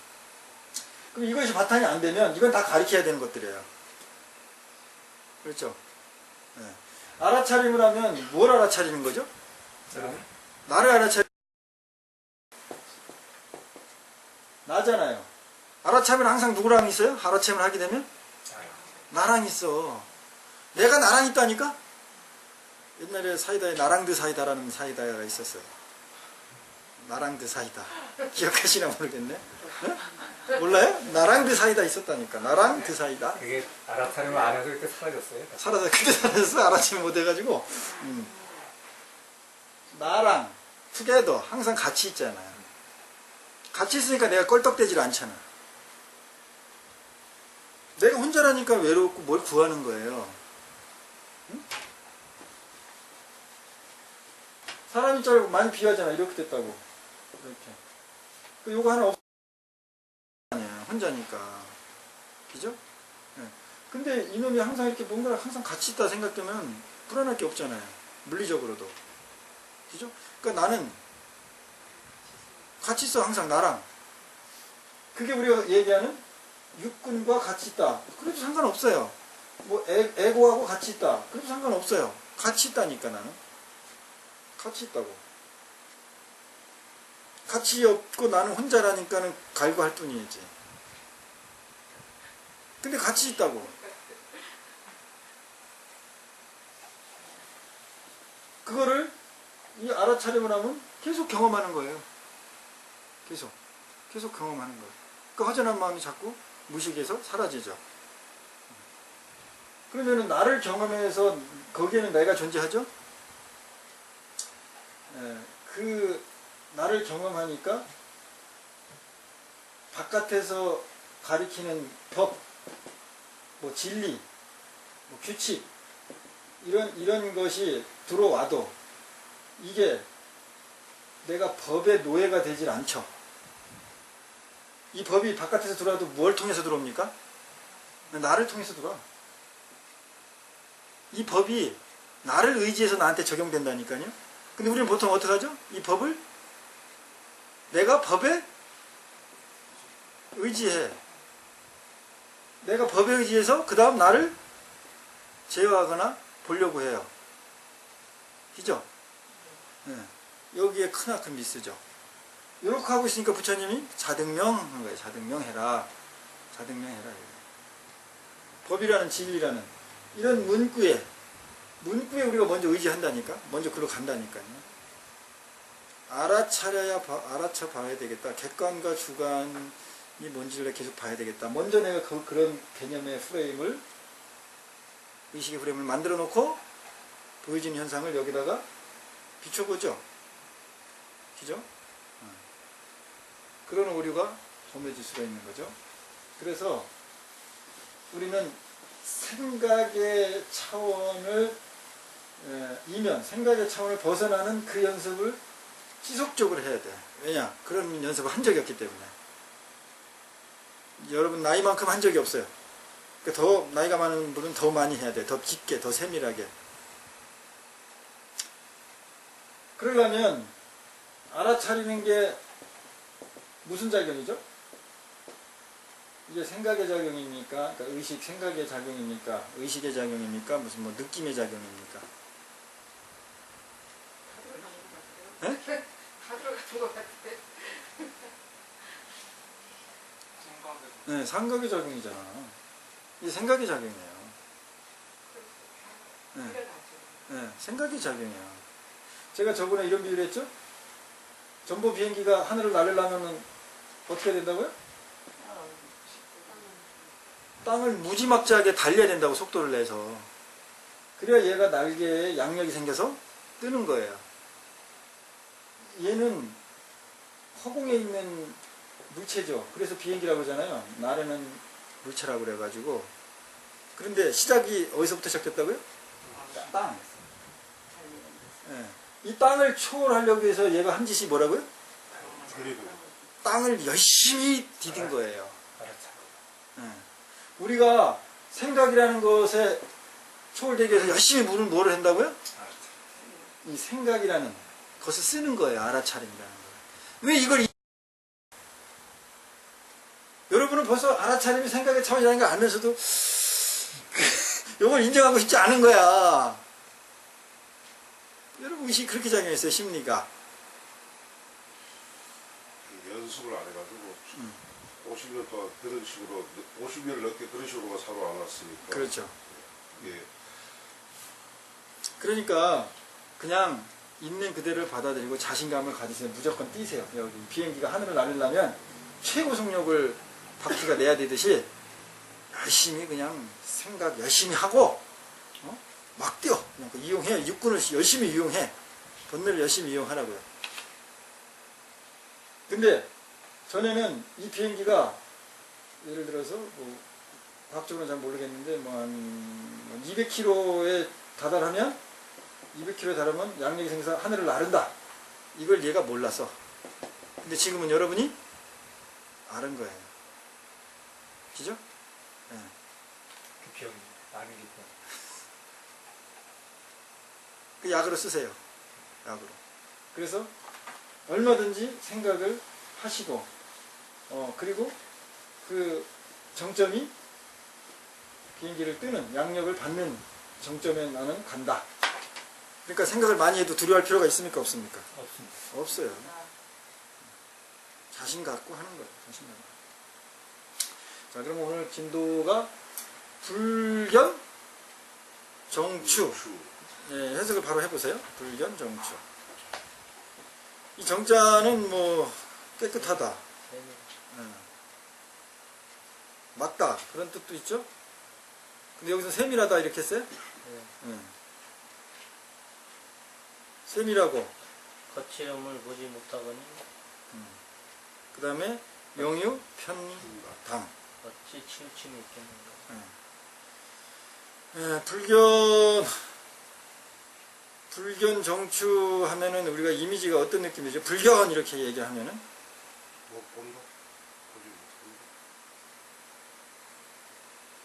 Speaker 1: 그럼 이것이 바탕이 안 되면 이건 다 가르쳐야 되는 것들이에요. 그렇죠? 네. 알아차림을 하면 뭘 알아차리는 거죠? 나를 알아차리 나잖아요. 알아차림은 항상 누구랑 있어요? 알아차림을 하게 되면? 나랑 있어. 내가 나랑 있다니까? 옛날에 사이다에 나랑드 사이다라는 사이다가 있었어요. 나랑드 사이다. 기억하시나 모르겠네. 네? 몰라요? 나랑드 사이다 있었다니까. 나랑드 사이다.
Speaker 2: 그게 알아차림을 안 해서 그때 사라졌어요.
Speaker 1: 살아서 그때 살아서 알아차림 못해가지고 나랑 투게더 항상 같이 있잖아요. 같이 있으니까 내가 껄떡대질 않잖아. 내가 혼자라니까 외롭고 뭘 구하는 거예요. 응? 사람이 잘 많이 비하잖아. 이렇게 됐다고. 이렇게. 요거 하나 아니야. 혼자니까. 그죠? 네. 근데 이놈이 항상 이렇게 뭔가 항상 같이 있다 생각되면 불안할 게 없잖아요. 물리적으로도. 그죠? 그러니까 나는 같이 있어. 항상 나랑. 그게 우리가 얘기하는 육군과 같이 있다. 그래도 상관없어요. 뭐 에고하고 같이 있다. 그래도 상관없어요. 같이 있다니까 나는. 같이 있다고. 같이 없고 나는 혼자라니까는 갈구할 뿐이지. 근데 같이 있다고. 그거를 이 알아차림을 하면 계속 경험하는 거예요. 계속 경험하는 거예요. 그 허전한 마음이 자꾸 무식에서 사라지죠. 그러면은 나를 경험해서 거기에는 내가 존재하죠? 그 나를 경험하니까 바깥에서 가리키는 법, 뭐 진리, 뭐 규칙 이런 것이 들어와도 이게 내가 법의 노예가 되질 않죠. 이 법이 바깥에서 들어와도 뭘 통해서 들어옵니까? 나를 통해서 들어와. 이 법이 나를 의지해서 나한테 적용된다니까요. 근데 우리는 보통 어떻게 하죠? 이 법을 내가 법에 의지해. 내가 법에 의지해서 그 다음 나를 제어하거나 보려고 해요. 그죠? 네. 여기에 크나큰 미스죠. 이렇게 하고 있으니까 부처님이 자등명 한 거예요. 자등명해라. 자등명해라. 법이라는 진리라는 이런 문구에 우리가 먼저 의지한다니까. 먼저 글로 간다니까요. 알아차 봐야 되겠다. 객관과 주관이 뭔지를 계속 봐야 되겠다. 먼저 내가 그런 개념의 프레임을, 의식의 프레임을 만들어 놓고 보여지는 현상을 여기다가 비춰보죠. 그죠? 그런 오류가 범해질 수가 있는 거죠. 그래서 우리는 생각의 차원을 생각의 차원을 벗어나는 그 연습을 지속적으로 해야 돼. 왜냐? 그런 연습을 한 적이 없기 때문에. 여러분 나이만큼 한 적이 없어요. 그러니까 더 나이가 많은 분은 더 많이 해야 돼. 더 깊게, 더 세밀하게. 그러려면 알아차리는 게 무슨 작용이죠? 이게 생각의 작용입니까? 그러니까 의식, 생각의 작용입니까? 의식의 작용입니까? 무슨 뭐 느낌의 작용입니까? 네?
Speaker 4: 다 들어갔던 것 같은데.
Speaker 1: 네, 생각의 작용이잖아. 이게 생각의 작용이에요. 네, 네, 생각의 작용이에요. 제가 저번에 이런 비유를 했죠? 전보 비행기가 하늘을 날으려면 어떻게 된다고요? 땅을 무지막지하게 달려야 된다고, 속도를 내서. 그래야 얘가 날개에 양력이 생겨서 뜨는 거예요. 얘는 허공에 있는 물체죠. 그래서 비행기라고 하잖아요. 날에는 물체라고 그래가지고. 그런데 시작이 어디서부터 시작됐다고요? 땅. 예. 이 땅을 초월하려고 해서 얘가 한 짓이 뭐라고요?
Speaker 5: 달리고.
Speaker 1: 땅을 열심히 디딘 거예요.
Speaker 2: 알았죠.
Speaker 1: 예. 우리가 생각이라는 것에 초월되기 위해서 열심히 뭐를 한다고요?
Speaker 2: 알았죠.
Speaker 1: 이 생각이라는 것을 쓰는 거예요. 알아차림이라는 거예요. 왜 이걸 여러분은 벌써 알아차림이 생각의 차원이라는 걸 알면서도 이걸 인정하고 싶지 않은 거야. 여러분 의식이 그렇게 작용했어요. 심리가.
Speaker 5: 연습을 안 해가지고 50년 동안 그런 식으로 50년을 넘게 그런 식으로 살아왔으니까.
Speaker 1: 그렇죠.
Speaker 5: 예.
Speaker 1: 그러니까 그냥 있는 그대로를 받아들이고 자신감을 가지세요. 무조건 뛰세요. 여기 비행기가 하늘을 날리려면 최고 속력을 바퀴가 내야 되듯이 열심히 그냥 생각 열심히 하고 막 뛰어. 그냥 이용해. 육군을 열심히 이용해. 본능을 열심히 이용하라고요. 근데 전에는 이 비행기가 예를 들어서 뭐 과학적으로는 잘 모르겠는데 뭐 한 200km에 다달하면 200km에 달하면 양력이 생겨서 하늘을 나른다. 이걸 얘가 몰라서. 근데 지금은 여러분이 아는 거예요. 그죠? 네.
Speaker 2: 그 기억이 나는 게 있고.
Speaker 1: 그 약으로 쓰세요. 약으로. 그래서 얼마든지 생각을 하시고 그리고 그 정점이 비행기를 뜨는 양력을 받는 정점에 나는 간다. 그러니까 생각을 많이 해도 두려워할 필요가 있습니까? 없습니까?
Speaker 2: 없습니다.
Speaker 1: 없어요. 자신 갖고 하는 거예요. 자신 갖고. 자, 그럼 오늘 진도가 불견, 정추. 예, 해석을 바로 해보세요. 불견, 정추. 이 정자는 뭐 깨끗하다, 맞다 그런 뜻도 있죠. 근데 여기서 세밀하다 이렇게 했어요. 세밀하고
Speaker 3: 거칠음을 보지 못하거니
Speaker 1: 그 다음에 명유 편당.
Speaker 3: 어찌 치우침이 있겠는가.
Speaker 1: 불견 정추 하면은 우리가 이미지가 어떤 느낌이죠? 불견 이렇게 얘기하면은
Speaker 5: 뭐 본다? 보지 못한다?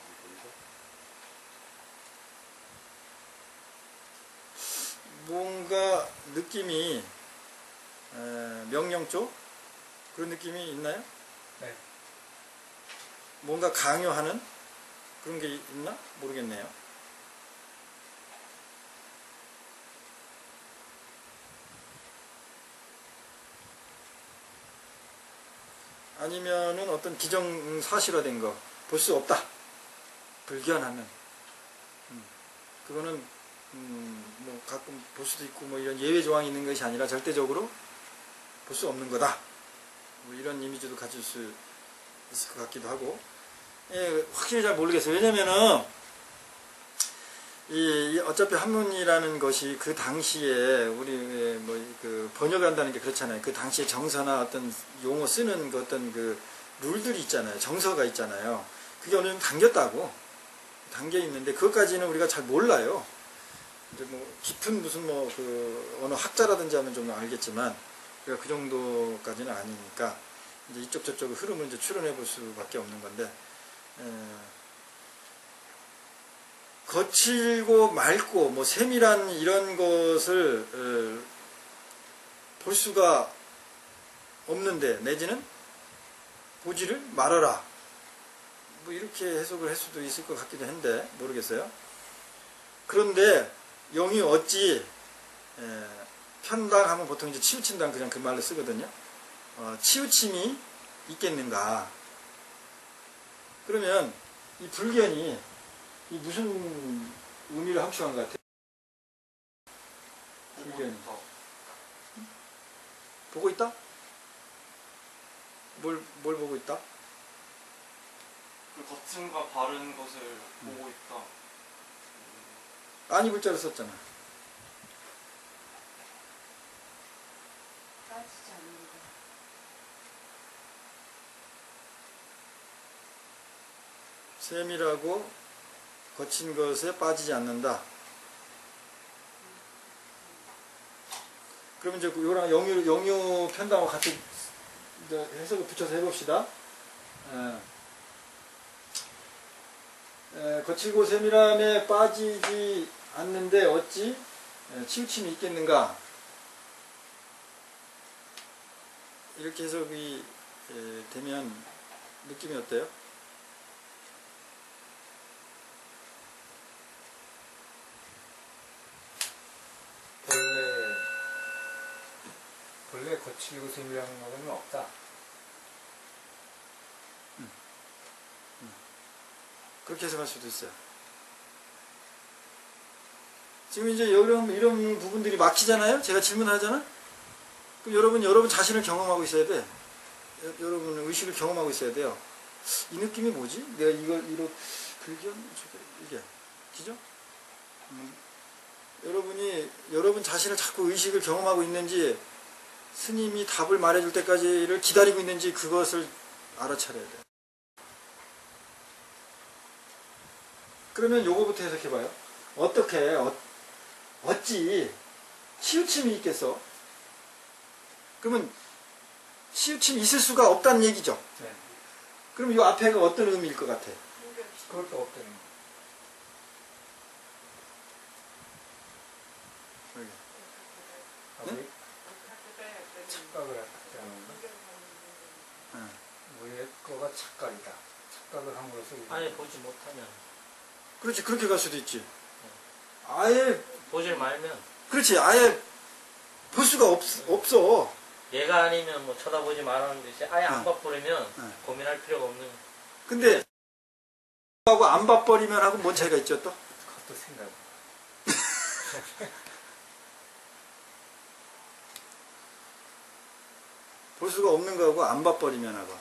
Speaker 5: 안 본다?
Speaker 1: 뭔가 느낌이 명령 쪽 그런 느낌이 있나요?
Speaker 2: 네.
Speaker 1: 뭔가 강요하는 그런 게 있나? 모르겠네요. 아니면은 어떤 기정사실화된 거 볼 수 없다. 불견하면 그거는 뭐 가끔 볼 수도 있고 뭐 이런 예외 조항이 있는 것이 아니라 절대적으로 볼 수 없는 거다. 뭐 이런 이미지도 가질 수 있을 것 같기도 하고. 예, 확실히 잘 모르겠어요. 왜냐면은 이 어차피 한문이라는 것이 그 당시에 우리 뭐 그 번역을 한다는 게 그렇잖아요. 그 당시에 정서나 어떤 용어 쓰는 그 어떤 그 룰들이 있잖아요. 정서가 있잖아요. 그게 어느 정도 담겨 있는데 그것까지는 우리가 잘 몰라요. 이제 뭐 깊은 무슨 뭐 그 언어 학자라든지 하면 좀 알겠지만 우리가 그 정도까지는 아니니까 이제 이쪽 저쪽 흐름을 이제 추론해 볼 수밖에 없는 건데. 거칠고 맑고 뭐 세밀한 이런 것을 볼 수가 없는데 내지는 보지를 말아라 뭐 이렇게 해석을 할 수도 있을 것 같기도 한데 모르겠어요. 그런데 영이 어찌 편당하면 보통 이제 치우친다는 그냥 그 말로 쓰거든요. 치우침이 있겠는가. 그러면 이 불견이 이 무슨 의미를 함축한 것 같아요? 불견이. 보고 있다? 뭘 보고 있다?
Speaker 8: 그 거침과 바른 것을 보고 있다.
Speaker 1: 아니 글자로 썼잖아. 세밀하고 거친 것에 빠지지 않는다. 그러면 이제 요랑 영유 편당하고 같이 이제 해석을 붙여서 해봅시다. 거칠고 세밀함에 빠지지 않는데 어찌 치우침이 있겠는가? 이렇게 해석이 되면 느낌이 어때요?
Speaker 2: 본래 거칠고 세밀한 거는 없다.
Speaker 1: 그렇게 해석할 수도 있어요. 지금 이제 이런 부분들이 막히잖아요? 제가 질문하잖아? 그럼 여러분 자신을 경험하고 있어야 돼. 여러분 의식을 경험하고 있어야 돼요. 이 느낌이 뭐지? 내가 이거 이게 그죠? 여러분 자신을 자꾸 의식을 경험하고 있는지 스님이 답을 말해줄 때까지를 기다리고 있는지 그것을 알아차려야 돼. 그러면 요거부터 해석해봐요. 어찌 치우침이 있겠어? 그러면 치우침이 있을 수가 없다는 얘기죠.
Speaker 2: 네.
Speaker 1: 그럼 이 앞에가 어떤 의미일 것 같아?
Speaker 2: 그것도 없다는 거.
Speaker 1: 네?
Speaker 2: 착각을 하는 거. 우리의 거가 착각이다. 착각을 함으로써
Speaker 3: 아예 보지 못하면,
Speaker 1: 그렇지, 그렇게 갈 수도 있지. 아예,
Speaker 3: 보질 말면,
Speaker 1: 그렇지, 아예 볼 수가 없어.
Speaker 3: 얘가 아니면 뭐 쳐다보지 말라는 듯이 아예 안
Speaker 1: 응.
Speaker 3: 봐버리면
Speaker 1: 응.
Speaker 3: 고민할 필요가 없는.
Speaker 1: 근데 하고 안 봐버리면 하고 뭔 차이가 있죠 또?
Speaker 2: 그것도 생각.
Speaker 1: 볼 수가 없는 거하고 안 봐버리면 하고.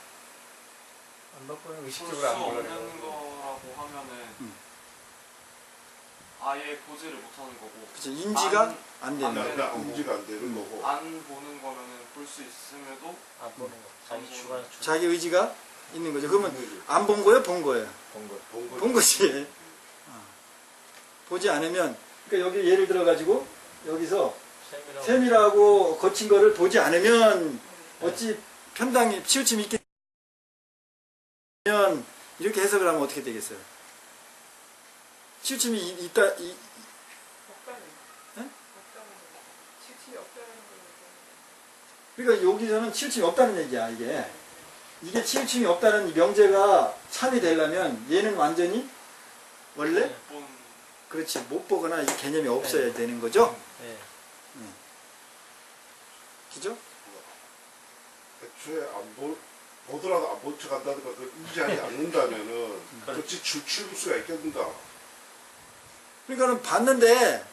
Speaker 2: 안 바꾸면
Speaker 8: 볼 수
Speaker 2: 의식적으로 안 보려고.
Speaker 8: 없는 거라고 하면은 아예 보지를 못하는 거고
Speaker 1: 그치, 인지가 안 되는
Speaker 8: 안
Speaker 1: 거.
Speaker 5: 인지가 안 되는 거고.
Speaker 8: 안 보는 거면은 볼 수 있음에도
Speaker 3: 안 보는 거. 자기 주관.
Speaker 1: 자기 의지가 있는 거죠. 그러면 안 본 거예요? 본 거예요?
Speaker 2: 본 거.
Speaker 1: 본 거지. 보지 않으면, 그러니까 여기 예를 들어 가지고 여기서 세밀하고 거친 거를 보지 않으면 어찌 편당이 치우침이 있겠냐면 이렇게 해석을 하면 어떻게 되겠어요? 치우침이 있다. 그러니까 여기서는 치우침이 없다는 얘기야. 이게 치우침이 없다는 명제가 참이 되려면 얘는 완전히 원래
Speaker 3: 네.
Speaker 8: 본
Speaker 1: 그렇지 못 보거나 이 개념이 없어야 되는 거죠.
Speaker 3: 네.
Speaker 1: 그죠?
Speaker 5: 애초에 보더라도 안 본 척 한다든가 인지하지 않는다면은 그렇지 치울 수가 있겠는가.
Speaker 1: 그러니까는 봤는데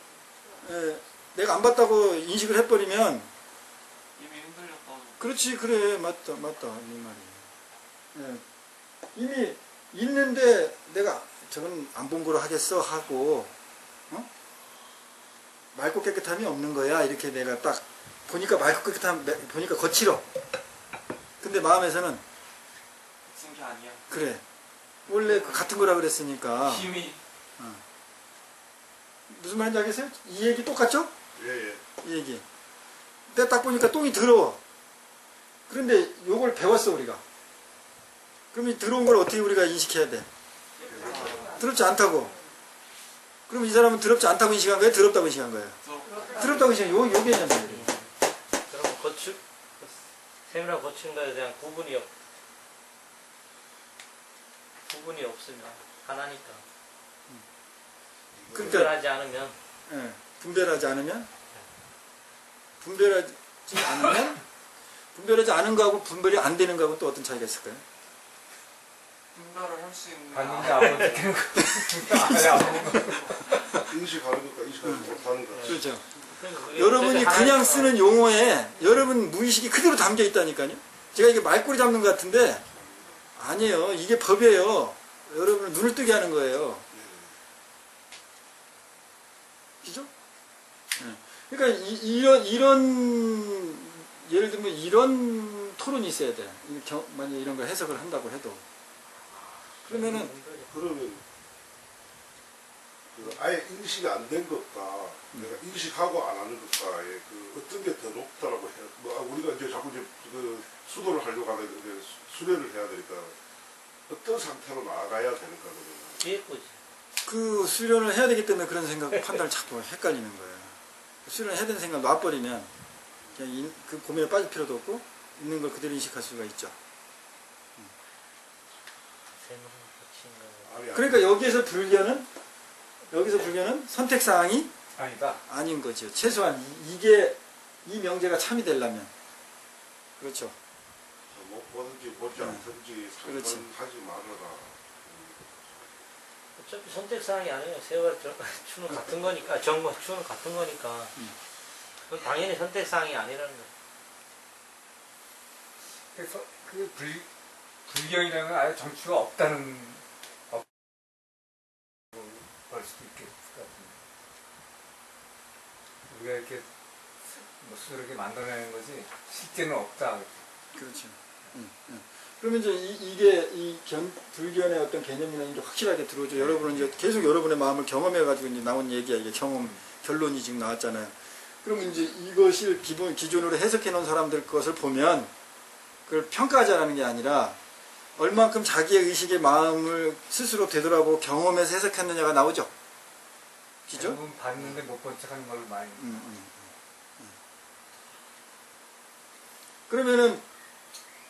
Speaker 1: 내가 안 봤다고 인식을 해버리면
Speaker 8: 이미 흔들렸다는
Speaker 1: 그렇지 그래 맞다 네 말이. 이미 있는데 내가 저건 안 본 거로 하겠어 하고 맑고 깨끗함이 없는 거야 이렇게 내가 딱 보니까 맑고 깨끗함 보니까 거칠어. 근데 마음에서는
Speaker 8: 쓴 게 아니야.
Speaker 1: 그래 원래 같은 거라 그랬으니까
Speaker 8: 힘이
Speaker 1: 무슨 말인지 알겠어요? 이 얘기 똑같죠?
Speaker 5: 예.
Speaker 1: 이 얘기. 근데 딱 보니까 똥이 더러워. 그런데 요걸 배웠어 우리가. 그럼 이 더러운 걸 어떻게 우리가 인식해야 돼? 더럽지 않다고. 그럼 이 사람은 더럽지 않다고 인식한 거예요? 더럽다고 인식한 거예요? 더럽다고 인식한 요 개념이에요.
Speaker 3: 그럼 세밀하고 거친 거에 대한 구분이 없으면 하나니까.
Speaker 1: 그러니까
Speaker 3: 구분하지 않으면
Speaker 1: 분별하지 않은 거하고 분별이 안 되는 거하고 또 어떤 차이가 있을까요?
Speaker 8: 분별을 할 수 있는
Speaker 2: 봤는데 안 느끼는 거. 아예 안 보는 거.
Speaker 5: 인식하는 것과 인식하지 못하는 것.
Speaker 1: 그렇죠.
Speaker 3: 그러니까
Speaker 1: 여러분이 그냥 쓰는 용어에 여러분 무의식이 그대로 담겨 있다니까요. 제가 이게 말꼬리 잡는 것 같은데 아니에요. 이게 법이에요. 여러분을 눈을 뜨게 하는 거예요. 그죠? 예. 그러니까 이런 예를 들면 이런 토론이 있어야 돼. 만약 이런 걸 해석을 한다고 해도 그러면은
Speaker 5: 그러면 그 아예 인식이 안 된 것과 내가 인식하고 안 하는 것과의 그 어떤 게 더 높다라고 해야 우리가 이제 자꾸 이제 그 수도를 하려고 하는데 수련을 해야 되니까 어떤 상태로 나아가야 되는가 그러면
Speaker 3: 예쁘지.
Speaker 1: 그 수련을 해야 되기 때문에 그런 생각 판단을 자꾸 헷갈리는 거예요. 수련을 해야 되는 생각 놔버리면 그냥 그 고민에 빠질 필요도 없고 있는 걸 그대로 인식할 수가 있죠. 그러니까 여기서 불교는 선택사항이
Speaker 2: 아니다.
Speaker 1: 아닌 거죠. 최소한 이게 이 명제가 참이 되려면 그렇죠.
Speaker 5: 뭐든지 뭐지 않든지
Speaker 1: 그렇지.
Speaker 5: 상관하지 말아라.
Speaker 3: 어차피 선택사항이 아니에요. 세월 추는 같은 거니까, 추는 같은 거니까. 그건 당연히 선택사항이 아니라는 거예요.
Speaker 2: 그래서 그 불경이라는 건 아예 정치가 없다는 볼 수도 있겠을 것 같은데. 우리가 이렇게 뭐 스스로 만들어내는 거지 실제는 없다.
Speaker 1: 그렇죠. 그러면 이제 이게 불견의 어떤 개념이나 이게 확실하게 들어오죠. 여러분은 이제 계속 여러분의 마음을 경험해가지고 이제 나온 얘기야. 이게 경험, 결론이 지금 나왔잖아요. 그러면 이제 이것을 기존으로 해석해 놓은 사람들 것을 보면 그걸 평가하자라는 게 아니라 얼만큼 자기의 의식의 마음을 스스로 되돌아보고 경험해서 해석했느냐가 나오죠. 그죠?
Speaker 2: 대부분 봤는데 못 본 척하는 걸로 많이.
Speaker 1: 그러면은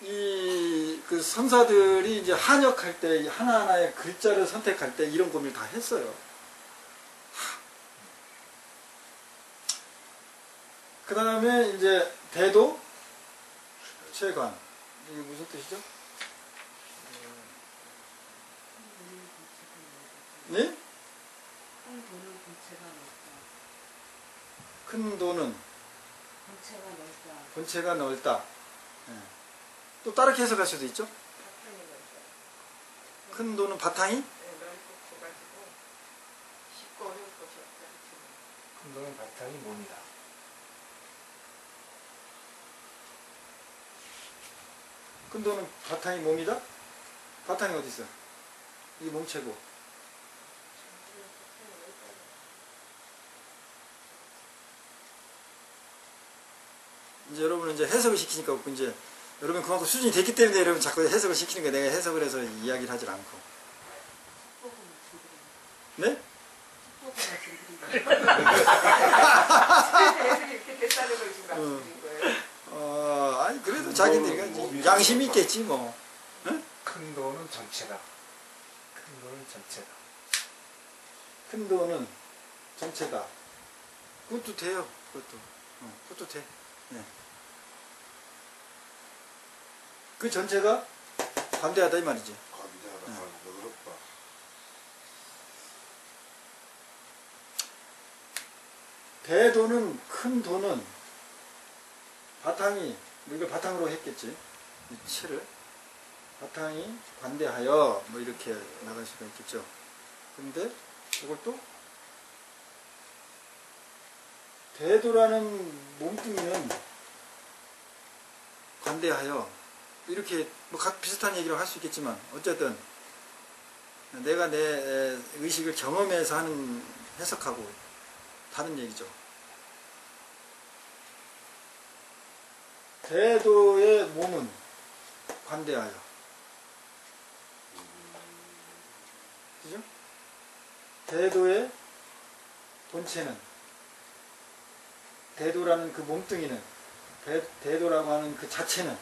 Speaker 1: 그 선사들이 이제 한역할 때 하나하나의 글자를 선택할 때 이런 고민을 다 했어요. 그 다음에 이제 대도, 최관. 이게 무슨 뜻이죠? 네? 큰 도는 본체가 넓다. 네. 또 다르게 해석할 수도 있죠. 큰 도는 바탕이
Speaker 2: 큰 도는 바탕이 몸이다.
Speaker 1: 큰 도는 바탕이 몸이다? 바탕이 어디 있어? 이게 몸체고. 이제 여러분은 이제 해석을 시키니까 이제 여러분 그만큼 수준이 됐기 때문에 여러분 자꾸 해석을 시키는 거예요. 내가 해석을 해서 이야기를 하질 않고. 네? 아니 그래도 자기들이 이제 양심이 있겠지 뭐. 응?
Speaker 2: 큰 도는 전체다. 큰 도는 전체다.
Speaker 1: 큰 도는 전체다. 그것도 돼요. 그것도 돼. 네. 그 전체가 관대하다 이 말이지.
Speaker 5: 관대하다. 어렵다.
Speaker 1: 대도는 큰 도는 바탕이 우리가 바탕으로 했겠지. 이 채를 바탕이 관대하여 뭐 이렇게 나갈 수가 있겠죠. 그런데 이것도 대도라는 몸뚱이는 관대하여 이렇게 뭐 각 비슷한 얘기를 할 수 있겠지만 어쨌든 내가 내 의식을 경험해서 하는 해석하고 다른 얘기죠. 대도의 몸은 관대하여. 그죠? 대도의 본체는 대도라는 그 몸뚱이는 대도라고 하는 그 자체는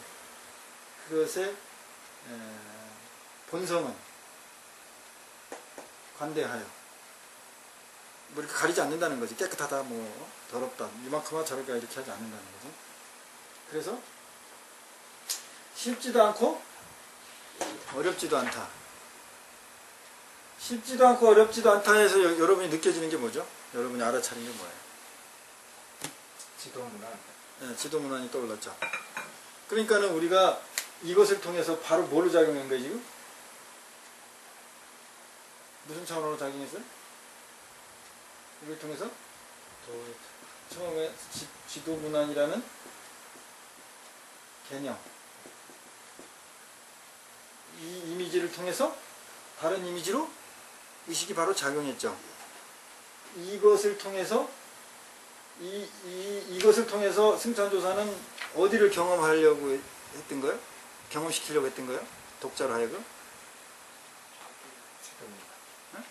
Speaker 1: 그것의 본성은 관대하여 뭐 이렇게 가리지 않는다는 거지. 깨끗하다 뭐 더럽다 이만큼만 저럴까 이렇게 하지 않는다는 거죠. 그래서 쉽지도 않고 어렵지도 않다. 쉽지도 않고 어렵지도 않다 해서 여러분이 느껴지는 게 뭐죠? 여러분이 알아차린 게 뭐예요?
Speaker 2: 지도문안.
Speaker 1: 네, 지도문안이 떠올랐죠. 그러니까는 우리가 이것을 통해서 바로 뭘로 작용한 거예요 지금? 무슨 차원으로 작용했어요? 이걸 통해서? 처음에 지도문안이라는 개념, 이 이미지를 통해서 다른 이미지로 의식이 바로 작용했죠. 이것을 통해서 이것을 통해서 승천조사는 어디를 경험하려고 했던 거예요? 경험시키려고 했던 거예요? 독자로 하여금? 응?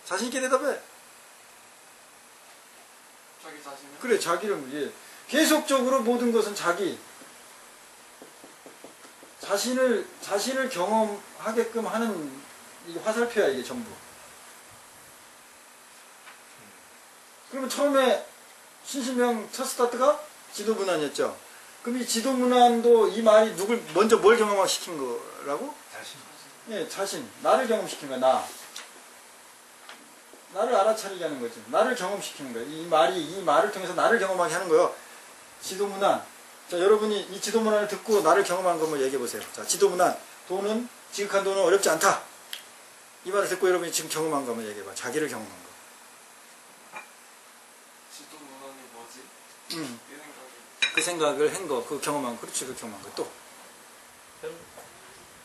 Speaker 1: 자신 있게 대답해.
Speaker 8: 자기 자신을
Speaker 1: 그래, 자기를 위해. 계속적으로 모든 것은 자신을 경험하게끔 하는 이게 화살표야, 이게 전부. 그러면 처음에 신신명 첫 스타트가 지도문안이었죠. 그럼 이 지도문안도 이 말이 먼저 뭘 경험시킨 거라고?
Speaker 2: 자신.
Speaker 1: 예, 자신. 나를 경험시킨 거야, 나. 나를 알아차리게 하는 거지. 나를 경험시키는 거야. 이 말을 통해서 나를 경험하게 하는 거예요. 지도문안. 자, 여러분이 이 지도문안을 듣고 나를 경험한 거 한번 얘기해 보세요. 자, 지도문안. 지극한 돈은 어렵지 않다. 이 말을 듣고 여러분이 지금 경험한 거 한번 얘기해 봐. 자기를 경험한 거.
Speaker 8: 지도 문헌이 뭐지?
Speaker 1: 음.
Speaker 8: 이 생각이
Speaker 1: 그 생각을 한 거, 그 경험한 거, 그렇지, 그 경험한 거. 또.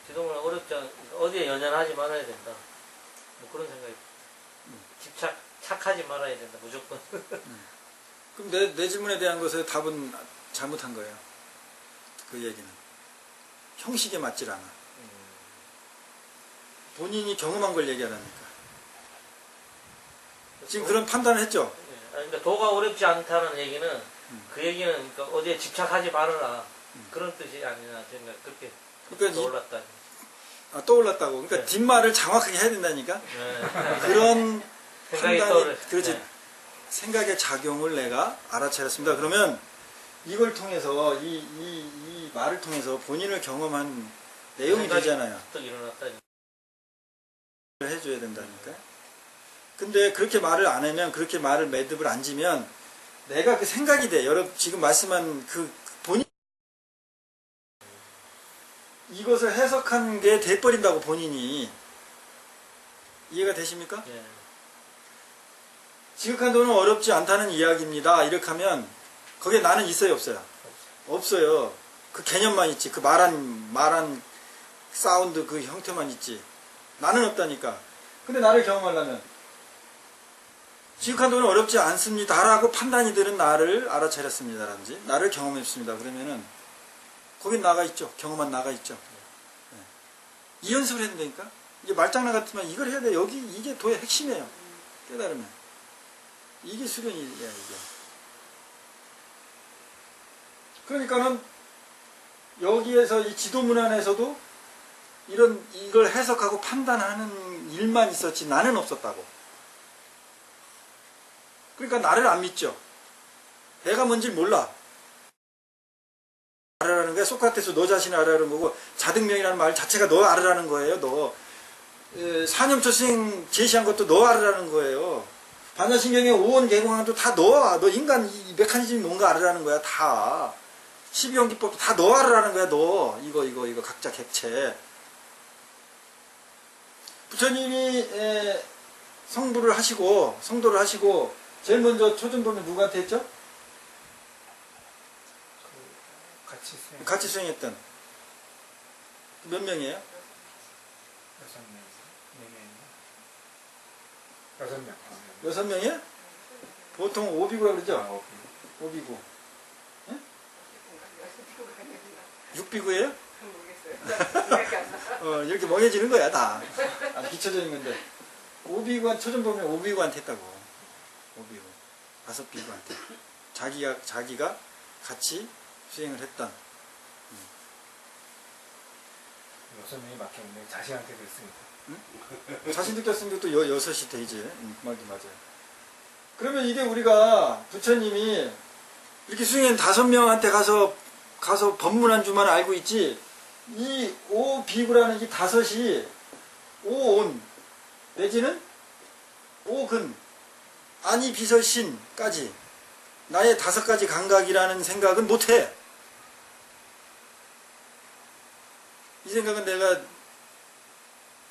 Speaker 3: 지도문안 어렵지 않, 어디에 연연하지 말아야 된다. 뭐 그런 생각이. 착하지 말아야 된다, 무조건.
Speaker 1: 그럼 내 질문에 대한 것에 답은 잘못한 거예요. 그 얘기는. 형식에 맞질 않아. 본인이 경험한 걸 얘기하라니까. 지금 그런 판단을 했죠?
Speaker 3: 그러니까 도가 어렵지 않다는 얘기는, 그 얘기는 그러니까 어디에 집착하지 말아라. 그런 뜻이 아니라, 그렇게
Speaker 1: 그러니까
Speaker 3: 떠올랐다.
Speaker 1: 떠올랐다고. 그러니까
Speaker 3: 네.
Speaker 1: 뒷말을 정확하게 해야 된다니까?
Speaker 3: 네.
Speaker 1: 그런
Speaker 3: 생각이
Speaker 1: 판단이,
Speaker 3: 떠오르.
Speaker 1: 그렇지.
Speaker 3: 네.
Speaker 1: 생각의 작용을 내가 알아차렸습니다. 그러면 이걸 통해서, 이 말을 통해서 본인을 경험한 내용이
Speaker 3: 생각이
Speaker 1: 되잖아요.
Speaker 3: 또 일어났다.
Speaker 1: 해줘야 된다니까. 근데 그렇게 말을 안 하면, 그렇게 말을 매듭을 안 지면 내가 그 생각이 돼. 여러분 지금 말씀한 그 본인 이것을 해석한 게 돼버린다고 본인이. 이해가 되십니까?
Speaker 3: 네.
Speaker 1: 지극한 돈은 어렵지 않다는 이야기입니다. 이렇게 하면 거기에 나는 있어요, 없어요? 없어요. 그 개념만 있지. 그 말한 사운드 그 형태만 있지. 나는 없다니까. 근데 나를 경험하려면 지극한 돈은 어렵지 않습니다라고 판단이 드는 나를 알아차렸습니다라든지 나를 경험했습니다. 그러면은 거긴 나가 있죠. 경험한 나가 있죠. 네. 이 연습을 해야 된다니까. 이게 말장난 같지만 이걸 해야 돼. 이게 도의 핵심이에요. 깨달으면. 이게 수련이야, 이게. 그러니까는 여기에서 이 지도문안에서도 이걸 해석하고 판단하는 일만 있었지 나는 없었다고. 그러니까 나를 안 믿죠. 내가 뭔지 몰라. 알아라는 거야. 소크라테스 너 자신을 알아라는 거고, 자등명이라는 말 자체가 너 알아라는 거예요. 너 사념초 스님 제시한 것도 너 알아라는 거예요. 반야신경의 오원 개공안도 다 너 인간 이 메커니즘이 뭔가 알아라는 거야. 다 12연기법도 다 너 알아라는 거야. 너 이거 각자 객체. 부처님이 성도를 하시고 제일 먼저 초전 보면 누구한테 했죠? 같이 수행했던 몇 명이에요? 6명이에요? 보통 오비구라고 그러죠? 오비구. 예? 6비구예요? 이렇게 멍해지는 거야, 다. 비춰지는 건데. 오비구한, 초전 보면 오비구한테 했다고. 오비구. 5비구한테. 자기가 같이 수행을 했던.
Speaker 2: 6명이 맡겼는데 자신한테 그랬습니다.
Speaker 1: 응? 자신도 꼈으면 또 6이 되지. 맞아요. 그러면 이게 우리가 부처님이 이렇게 수행한 5명한테 가서 법문 주만 알고 있지, 이 오비구라는 이 5이 오온 내지는 오근 아니 비설신까지 나의 5가지 감각이라는 생각은 못해. 이 생각은 내가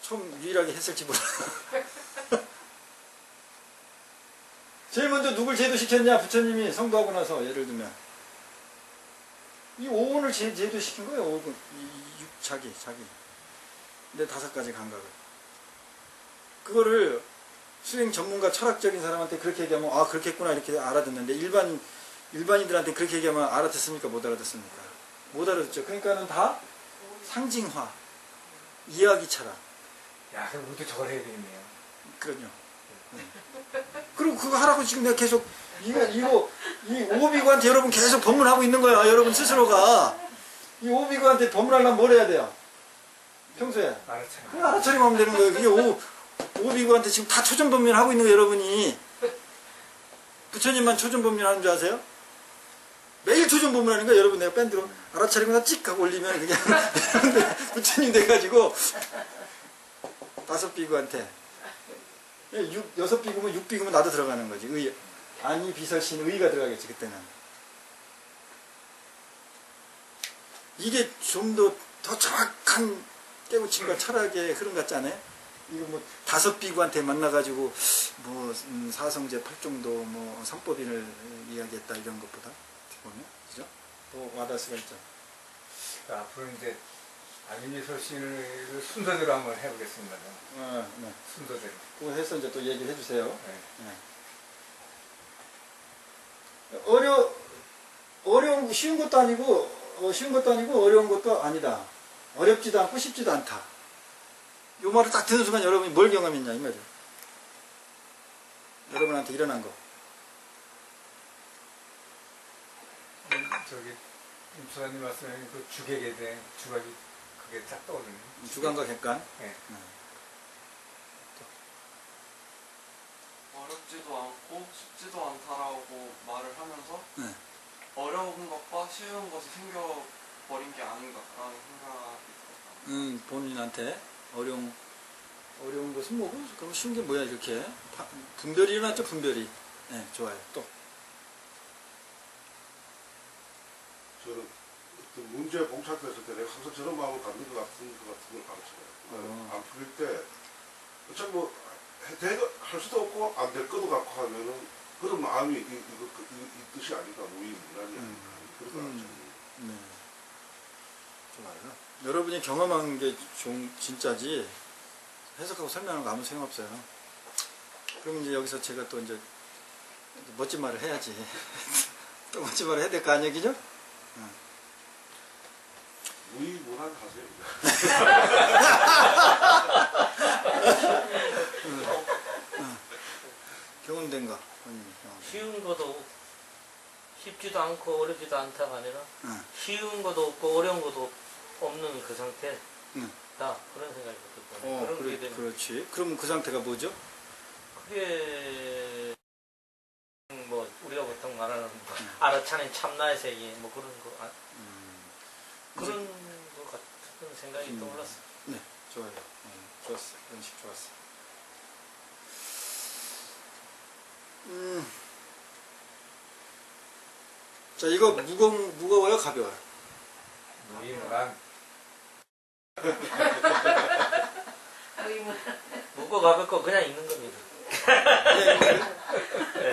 Speaker 1: 처음 유일하게 했을지 몰라. 제일 먼저 누굴 제도시켰냐? 부처님이 성도하고 나서 예를 들면 이 오온을 제도시킨 거예요. 오온. 자기. 내 5가지 감각을. 그거를 수행 전문가 철학적인 사람한테 그렇게 얘기하면 아 그렇겠구나 이렇게 알아듣는데 일반인들한테 그렇게 얘기하면 알아듣습니까? 못 알아듣습니까? 못 알아듣죠. 그러니까는 다 상징화, 이야기 철학.
Speaker 2: 야, 그럼 우리도 저걸 해야 되겠네요.
Speaker 1: 그럼요. 네. 그리고 그거 하라고 지금 내가 계속 이 오비구한테 여러분 계속 법문하고 있는 거야. 여러분 스스로가 이 오비구한테 법문하려면 뭘 해야 돼요? 평소에 알아차림 하면 되는 거예요. 그게 오비구한테 지금 다 초전법문 하고 있는 거예요. 여러분이 부처님만 초전법문 하는 줄 아세요? 매일 초전법문 하는 거예요. 여러분 내가 밴드로 알아차리고 찍 하고 올리면 그냥 부처님 돼가지고 5비구한테 6비구면 6비구면 나도 들어가는 거지. 아니 비설신 의가 들어가겠지 그때는. 이게 좀 더 정확한 깨우침과 철학의 흐름 같지 않아요? 이거 뭐 5비구한테 만나가지고 뭐 사성제 8종도 뭐 삼법인을 이야기했다 이런 것보다 어떻게 보면 그죠? 또 와닿을 수가 있죠.
Speaker 2: 앞으로 이제 아니미설신을 순서대로 한번 해보겠습니다.
Speaker 1: 네.
Speaker 2: 순서대로.
Speaker 1: 그거 해서 이제 또 얘기를 해주세요.
Speaker 2: 네.
Speaker 1: 네. 어려운 쉬운 것도 아니고 어려운 것도 아니다. 어렵지도 않고 쉽지도 않다. 요 말을 딱 듣는 순간 여러분이 뭘 경험했냐 이 말이에요. 여러분한테 일어난 거.
Speaker 2: 저기 임수사님 말씀하신 그 주객에 대한 주각이 그게 딱 떠오르네요.
Speaker 1: 주관과 객관.
Speaker 2: 네.
Speaker 8: 어렵지도 않고 쉽지도 않다라고 말을 하면서
Speaker 1: 네.
Speaker 8: 어려운 것과 쉬운 것이 생겨버린 게 아닌가라는 생각이 들어요.
Speaker 1: 본인한테 어려운 것은 뭐고? 그럼 쉬운 게 뭐야 이렇게? 분별이 일어났죠 분별이. 네, 좋아요. 또.
Speaker 5: 저는 어떤 문제에 봉착했을 때 내가 항상 저런 마음을 갖는 것 같은 걸 가르쳐요. 안 풀릴 때 어차피 뭐 할 수도 없고 안 될 것도 같고 하면은 그런 마음이 이 뜻이 아닌가 무의문란이 아닌가 그런 거 같죠.
Speaker 1: 네. 좋아요. 여러분이 경험한 게 진짜지 해석하고 설명하는 거 아무 소용없어요. 그럼 이제 여기서 제가 또 이제 멋진 말을 해야지. 또 멋진 말을 해야 될 거 아니에요, 그죠?
Speaker 5: 무의문란 하세요.
Speaker 1: 경험된 거.
Speaker 3: 쉬운 것도 쉽지도 않고 어렵지도 않다가 아니라
Speaker 1: 응.
Speaker 3: 쉬운 것도 없고 어려운 것도 없는 그 상태다.
Speaker 1: 응.
Speaker 3: 그런 생각이 들거든요. 그런 게 되면
Speaker 1: 그렇지. 그럼 그 상태가 뭐죠?
Speaker 3: 그게 뭐 우리가 보통 말하는 뭐 알아차린 참나의 세계 뭐 그런 거 그런 것 같은 생각이 떠올랐어요.
Speaker 1: 네, 좋아요. 좋았어. 연식 좋았어. 자, 이거 무거워요, 가벼워요?
Speaker 2: 무의문란.
Speaker 3: 무거 가볍고 그냥 있는 겁니다.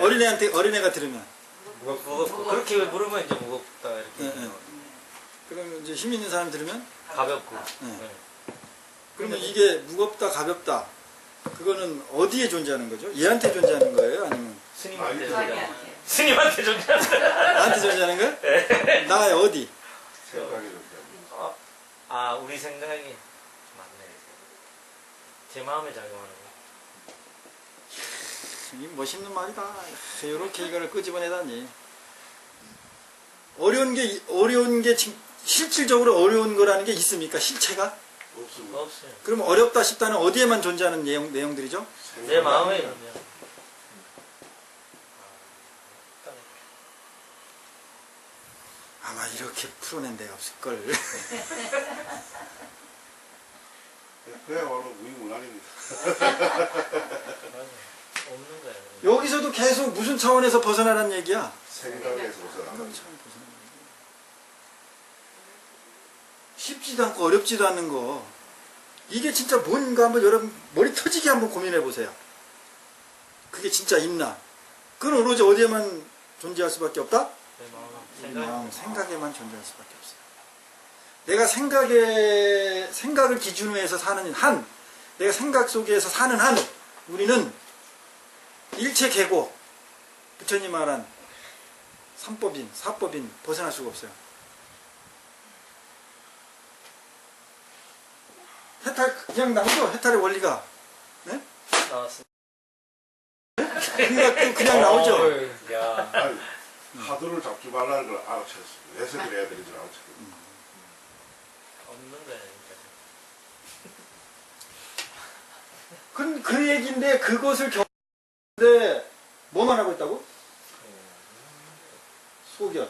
Speaker 1: 어린애가 들으면.
Speaker 3: 무겁고 그렇게 물으면 이제 무겁다 이렇게.
Speaker 1: 네. 그러면 이제 힘 있는 사람 들으면
Speaker 3: 가볍고.
Speaker 1: 네.
Speaker 3: 네.
Speaker 1: 그러면 이게 무겁다, 가볍다. 그거는 어디에 존재하는 거죠? 얘한테 존재하는 거예요? 아니면
Speaker 3: 스님한테 존재하는 스님한테 존재하는
Speaker 1: 나한테 존재하는 거예요?
Speaker 3: 네.
Speaker 1: 나의 어디?
Speaker 5: 생각이 좀
Speaker 3: 우리 생각이 맞네. 제 마음에 작용하는 거.
Speaker 1: 이 멋있는 말이다. 이렇게 이거를 끄집어내다니. 어려운 게 실질적으로 어려운 거라는 게 있습니까? 실체가?
Speaker 5: 없습니다.
Speaker 3: 없어요.
Speaker 1: 그럼 어렵다 싶다는 어디에만 존재하는 내용들이죠?
Speaker 3: 내 마음에 있는.
Speaker 1: 아마 이렇게 풀어낸 데가 없을걸.
Speaker 5: 그야말로 무의문란입니다.
Speaker 3: 없는 거예요.
Speaker 1: 여기서도 계속 무슨 차원에서 벗어나라는 얘기야?
Speaker 5: 생각에서
Speaker 1: 쉽지도 않고 어렵지도 않는 거. 이게 진짜 뭔가 한번 여러분 머리 터지게 한번 고민해 보세요. 그게 진짜 있나? 그건 오로지 어디에만 존재할 수밖에 없다?
Speaker 3: 내 마음,
Speaker 1: 우리 마음, 생각에만 존재할 수밖에 없어요. 내가 생각을 기준으로 해서 사는 한, 내가 생각 속에서 사는 한, 우리는 일체 계고, 부처님 말한 삼법인, 사법인 벗어날 수가 없어요. 해탈, 그냥 나오죠? 해탈의 원리가. 네?
Speaker 3: 나왔습니다.
Speaker 1: 생각도 그냥 나오죠?
Speaker 3: 야,
Speaker 5: 아니, 하도를 잡지 말라는 걸 알아챘습니다. 해석을 해야 되는 줄 알아챘거든요.
Speaker 3: 없는 거야, 진짜.
Speaker 1: 그 얘기인데 그것을 겪는데 뭐만 하고 있다고? 소견.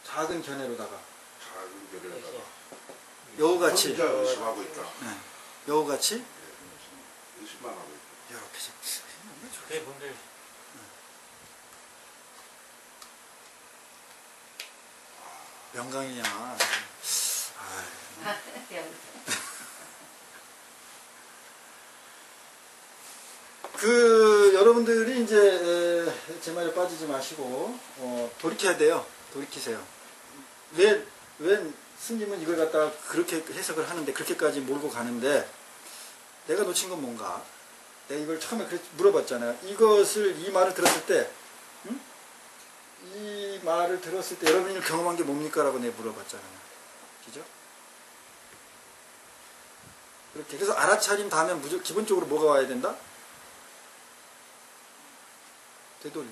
Speaker 1: 작은 견해로다가.
Speaker 5: 작은 결에다가
Speaker 1: 여우같이.
Speaker 5: 혼자 의심하고 있다.
Speaker 1: 네. 여우같이
Speaker 5: 의심만 하고 있다.
Speaker 1: 이렇게 좀
Speaker 3: 그게 분들
Speaker 1: 명강이야. 여러분들이 이제 제 말에 빠지지 마시고 돌이켜야 돼요. 돌이키세요. 왜 스님은 이걸 갖다가 그렇게 해석을 하는데 그렇게까지 몰고 가는데 내가 놓친 건 뭔가? 내가 이걸 처음에 물어봤잖아요. 이 말을 들었을 때, 응? 이 말을 들었을 때 여러분이 경험한 게 뭡니까? 라고 내가 물어봤잖아요. 그죠? 그렇게. 그래서 알아차림 다음에 기본적으로 뭐가 와야 된다? 되돌림.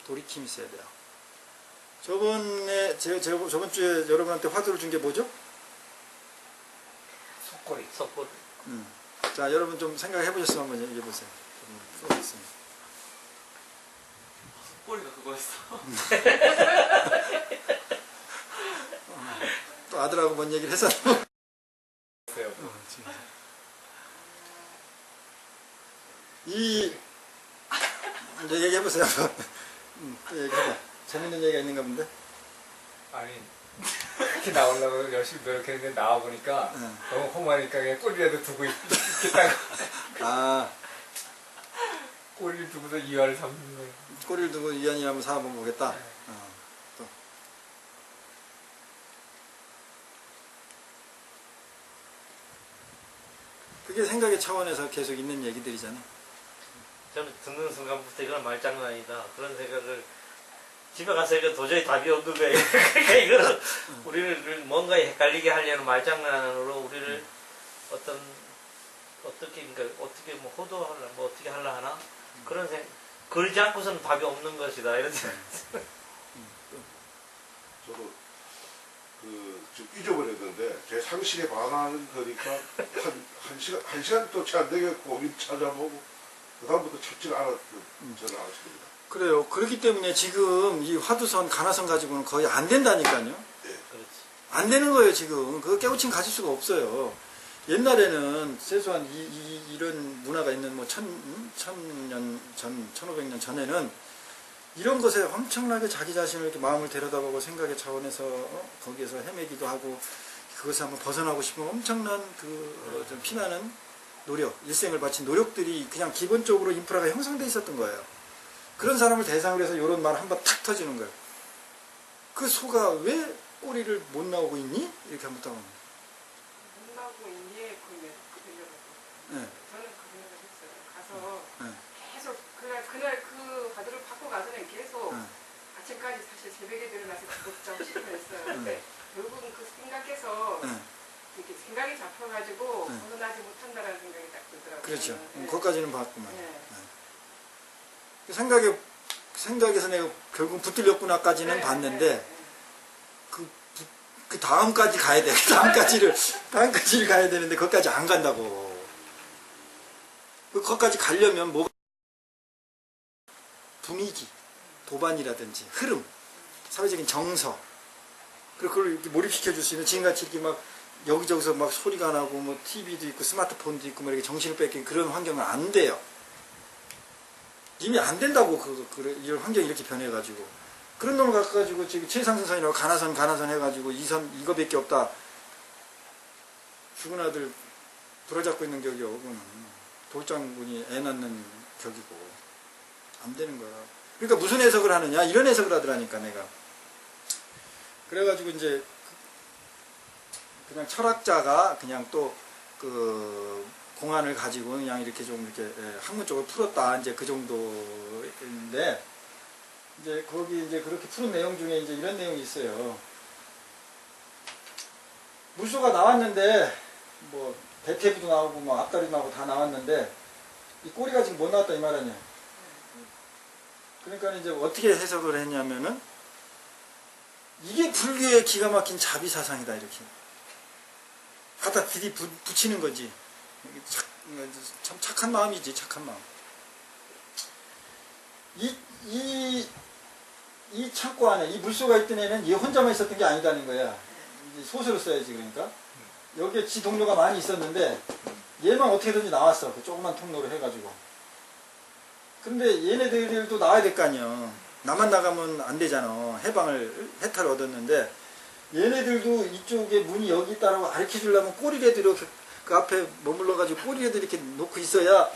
Speaker 1: 돌이킴이 있어야 돼요. 저번 주에 여러분한테 화두를 준 게 뭐죠?
Speaker 3: 속골.
Speaker 1: 자, 여러분 좀 생각해 보셨으면 한번 얘기해 보세요. 써있습니다.
Speaker 8: 속골이가 그거였어.
Speaker 1: 또 아들하고 뭔 얘기를 해서. 이제 얘기해 보세요. 또 얘기해봐. 재밌는 얘기가 있는가 본데?
Speaker 2: 아니 이렇게 나오려고 열심히 노력했는데 나와보니까 너무 험하니까 그냥 꼬리라도 두고 있겠다고.
Speaker 1: 아,
Speaker 2: 꼬리를 두고서 이화를 삼는 거예요.
Speaker 1: 꼬리를 두고 이한이 한번 사업을 보겠다. 또. 그게 생각의 차원에서 계속 있는 얘기들이잖아요.
Speaker 3: 저는 듣는 순간부터 이건 말장난이다. 그런 생각을 집에 가서 이거 도저히 답이 없는 거예요. 그러니까 이거는 우리를 뭔가에 헷갈리게 하려는 말장난으로 우리를 어떻게 뭐 호도하려, 뭐 어떻게 하려 하나? 그런 생각, 그러지 않고서는 답이 없는 것이다. 이런 생각.
Speaker 5: 저도 좀 잊어버렸는데 제 상식에 반하는 거니까 한 시간도 채 안 되게 고민 찾아보고 그다음부터 찾지를 않았던 저는 알았습니다.
Speaker 1: 그래요. 그렇기 때문에 지금 이 화두선, 간화선 가지고는 거의 안 된다니까요.
Speaker 5: 네.
Speaker 3: 그렇지.
Speaker 1: 안 되는 거예요, 지금. 그거 깨우침 가질 수가 없어요. 옛날에는 최소한 이런 문화가 있는 뭐 1000년 전, 1500년 전에는 이런 것에 엄청나게 자기 자신을 이렇게 마음을 들여다보고 생각의 차원에서 거기에서 헤매기도 하고 그것을 한번 벗어나고 싶은 엄청난 좀 피나는 노력, 일생을 바친 노력들이 그냥 기본적으로 인프라가 형성되어 있었던 거예요. 그런 사람을 대상으로 해서 이런 말 한번 탁 터지는 거예요. 그 소가 왜 꼬리를 못 나오고 있니? 이렇게 한번 딱 하면.
Speaker 4: 못 나오고 있니에 그려고.
Speaker 1: 네.
Speaker 4: 저는 그 생각을 했어요. 가서
Speaker 1: 네.
Speaker 4: 계속 그날 그 화두를 받고 가서는 계속
Speaker 1: 네.
Speaker 4: 아침까지 사실 새벽에 일어나서 듣고 싶어 했어요. 근데 결국은 그 생각해서
Speaker 1: 네.
Speaker 4: 이렇게 생각이 잡혀가지고
Speaker 1: 네.
Speaker 4: 벗어나지 못한다라는 생각이 딱 들더라고요.
Speaker 1: 그렇죠.
Speaker 4: 네.
Speaker 1: 거기까지는 봤구만.
Speaker 4: 네.
Speaker 1: 생각에서 내가 결국 붙들렸구나까지는
Speaker 4: 네,
Speaker 1: 봤는데,
Speaker 4: 네, 네.
Speaker 1: 그 다음까지 가야 돼. 다음까지를 가야 되는데, 거기까지 안 간다고. 거기까지 가려면 분위기, 도반이라든지, 흐름, 사회적인 정서, 그리고 그걸 이렇게 몰입시켜 줄 수 있는 지금같이 이렇게 막 여기저기서 막 소리가 나고, 뭐, TV도 있고, 스마트폰도 있고, 뭐 이렇게 정신을 뺏기는 그런 환경은 안 돼요. 이미 안 된다고, 이런 환경이 이렇게 변해가지고. 그런 놈을 갖가지고 지금 최상승선이라고 간화선 해가지고 이거밖에 없다. 죽은 아들 부러잡고 있는 격이요. 그거는 돌장군이 애 낳는 격이고. 안 되는 거야. 그러니까 무슨 해석을 하느냐? 이런 해석을 하더라니까, 내가. 그래가지고 이제 그냥 철학자가 그냥 또 그 공안을 가지고 그냥 이렇게 좀 이렇게 학문적으로 풀었다. 이제 그 정도인데, 이제 거기 이제 그렇게 푸른 내용 중에 이제 이런 내용이 있어요. 물소가 나왔는데, 뭐, 대퇴부도 나오고, 뭐, 앞다리도 나오고 다 나왔는데, 이 꼬리가 지금 못 나왔다 이 말 아니야. 그러니까 이제 어떻게 해석을 했냐면은, 이게 불교의 기가 막힌 자비사상이다, 이렇게. 갖다 비디 붙이는 거지. 참 착한 마음이지, 착한 마음. 이 창고 안에, 이 물소가 있던 애는 얘 혼자만 있었던 게 아니다는 거야. 이제 소설을 써야지, 그러니까. 여기에 지 동료가 많이 있었는데, 얘만 어떻게든지 나왔어. 그 조그만 통로로 해가지고. 근데 얘네들도 나와야 될 거 아니야. 나만 나가면 안 되잖아. 해탈을 얻었는데, 얘네들도 이쪽에 문이 여기 있다라고 가르쳐 주려면 꼬리라도 이렇게 그 앞에 머물러가지고 꼬리라도 이렇게 놓고 있어야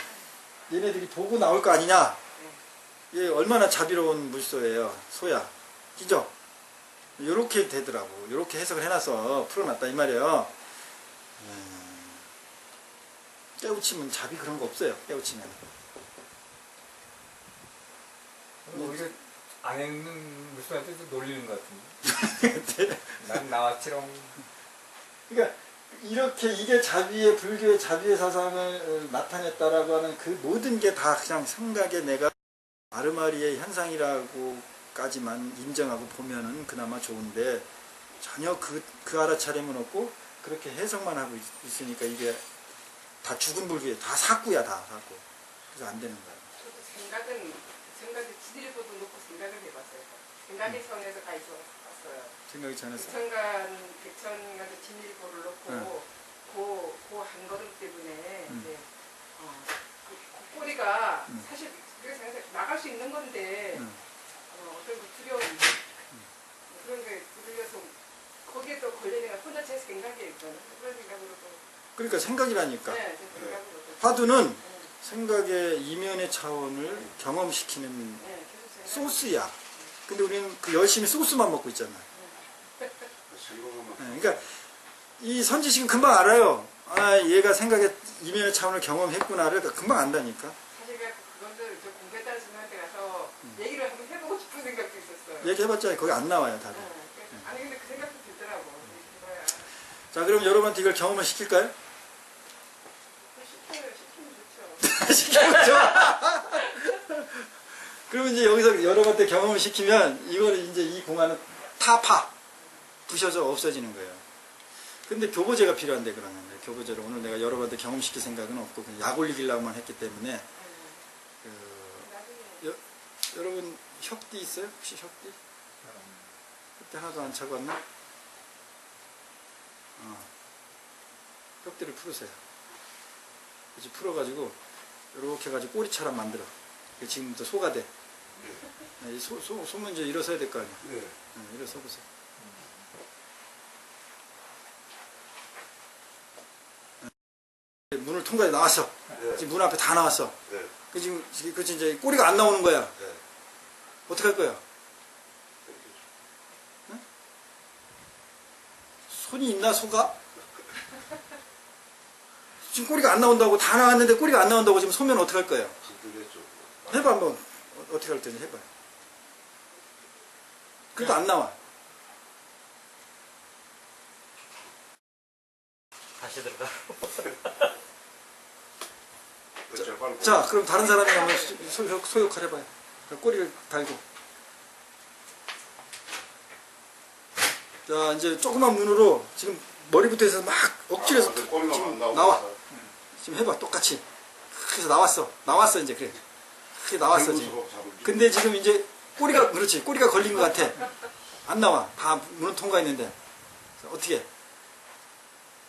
Speaker 1: 얘네들이 보고 나올 거 아니냐. 얘 얼마나 자비로운 물소예요. 소야. 그죠? 요렇게 되더라고. 요렇게 해석을 해놔서 풀어놨다 이 말이에요. 깨우치면 자비 그런 거 없어요. 깨우치면.
Speaker 2: 오히려 안 읽는 물소한테도 놀리는 것 같은데. 난 나왔지롱.
Speaker 1: 그러니까 이렇게 이게 자비의 불교의 자비의 사상을 나타냈다라고 하는 그 모든 게 다 그냥 생각에 내가 아르마리의 현상이라고까지만 인정하고 보면은 그나마 좋은데 전혀 그 알아차림은 없고 그렇게 해석만 하고 있으니까 이게 다 죽은 불교에 다 사꾸야, 다 사꾸. 그래서 안 되는 거야.
Speaker 4: 저도 생각을 지리보도 놓고 생각을 해봤어요. 생각의 선에서 가 있어 봤어요.
Speaker 1: 생각이 전해서.
Speaker 4: 백천간도 진일보를 놓고 그 한 걸음 때문에 이제 그 꼬리가 사실 우리가 생각해 나갈 수 있는 건데 어떤 두려움 그런 게 들려서 거기에 또 걸려내가 혼자 제 생각에 있거든. 그런 생각으로 또.
Speaker 1: 그러니까 생각이라니까.
Speaker 4: 네, 제 생각으로.
Speaker 1: 화두는 생각의 이면의 차원을 경험시키는 소스야. 근데 우리는 그 열심히 소스만 먹고 있잖아. 그러니까 이 선지식은 금방 알아요. 아, 얘가 생각의 이면의 차원을 경험했구나를 금방 안다니까.
Speaker 4: 사실 그건들 저 공부했다는 선생님한테 가서 얘기를 한번 해보고 싶은 생각도 있었어요.
Speaker 1: 얘기해봤자 거기 안 나와요, 다들.
Speaker 4: 아니 근데 그 생각도 들더라고.
Speaker 1: 자, 그럼 여러분한테 이걸 경험을 시킬까요?
Speaker 4: 시키면 좋죠.
Speaker 1: 시키면 좋아. 그러면 이제 여기서 여러분한테 경험을 시키면 이거는 이제 이 공간은 타파 부셔져 없어지는 거예요. 근데 교보제가 필요한데 그러면 교보제를 오늘 내가 여러분한테 경험시킬 생각은 없고 그냥 약 올리려고만 했기 때문에 여러분 혁띠 있어요? 혹시 혁띠? 그때 하나도 안 차고 왔나? 혁띠를 풀으세요. 그래서 풀어가지고 이렇게 해가지고 꼬리처럼 만들어. 지금부터 소가 돼. 소면 이제 일어서야 될 거 아니야.
Speaker 5: 네.
Speaker 1: 일어서 보세요. 문을 통과해 나왔어.
Speaker 5: 네.
Speaker 1: 지금 문 앞에 다 나왔어.
Speaker 5: 네.
Speaker 1: 지금 이제 꼬리가 안 나오는 거야.
Speaker 5: 네.
Speaker 1: 어떻게 할 거야? 응? 손이 있나 소가? 지금 꼬리가 안 나온다고 다 나왔는데 꼬리가 안 나온다고 지금 소면 어떻게 할 거예요?
Speaker 5: 힘들겠죠.
Speaker 1: 해봐 한번. 어떻게 할 텐지 해봐. 그래도 안 나와.
Speaker 3: 다시 들어가.
Speaker 1: 자, 그럼 다른 사람이 한번 소욕을 해봐요. 꼬리를 달고. 자, 이제 조그만 문으로 지금 머리부터 해서 막 억지로 해서 지금 나와. 지금 해봐, 똑같이. 그래서 나왔어, 이제. 그래. 그게 나왔어, 지금. 근데 지금 이제 꼬리가, 그렇지. 꼬리가 걸린 것 같아. 안 나와. 다 문은 통과했는데. 어떻게 해?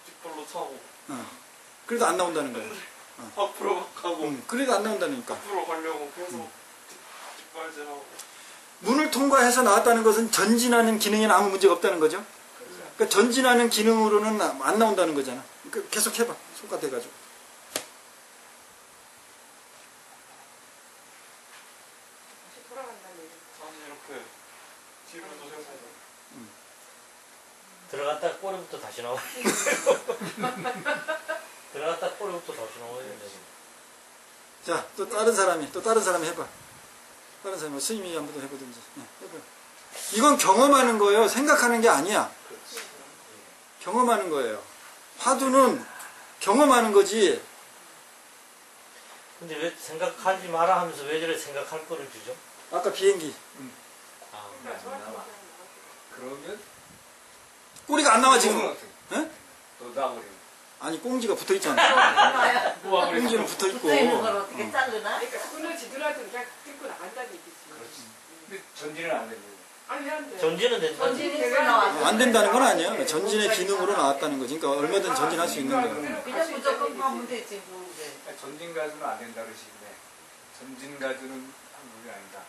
Speaker 8: 뒷발로 차고
Speaker 1: 그래도 안 나온다는 거야.
Speaker 8: 앞으로 막 가고
Speaker 1: 그래도 안 나온다니까.
Speaker 8: 앞으로 가려고 계속 뒷발질하고.
Speaker 1: 문을 통과해서 나왔다는 것은 전진하는 기능에는 아무 문제가 없다는 거죠. 그러니까 전진하는 기능으로는 안 나온다는 거잖아. 그러니까 계속 해봐. 소가 돼가지고.
Speaker 8: 뒤로 돌려서
Speaker 3: 들어갔다가 꼬리부터 다시 나와. 들어갔다가 꼬리부터 다시 나와야 된다.
Speaker 1: 자, 또 다른 사람이 해봐. 다른 사람이 스님이 한번 해보든지. 해봐. 이건 경험하는 거예요. 생각하는 게 아니야. 경험하는 거예요. 화두는 경험하는 거지.
Speaker 3: 근데 왜 생각하지 마라 하면서 왜 저래 생각할 거를 주죠?
Speaker 1: 아까 비행기.
Speaker 3: 아,
Speaker 2: 그러면
Speaker 1: 꼬리가 안 나와, 지금. 예?
Speaker 2: 또 나버리고.
Speaker 1: 아니, 꽁지가 붙어 있잖아.
Speaker 2: 모아버리고.
Speaker 1: 꽁지는 붙어 있고.
Speaker 7: 붙어있는 걸 어떻게 자르나?
Speaker 4: 그러니까 끊어지더라도 그냥 뜯고 나간다는 얘기지.
Speaker 2: 근데 전진은 안 됩니다.
Speaker 4: 아니, 안 돼.
Speaker 3: 전지는 된다.
Speaker 7: 전진해서 나왔어.
Speaker 1: 안 된다는 건 아니야. 전진의 기능으로 나왔다는 거지. 그러니까 얼마든 전진할 수 있는 거야.
Speaker 7: 그냥 무조건 가면 되지 뭐.
Speaker 2: 전진 가주는 안 된다 그러시는데 전진 가주는 방법이 아니다.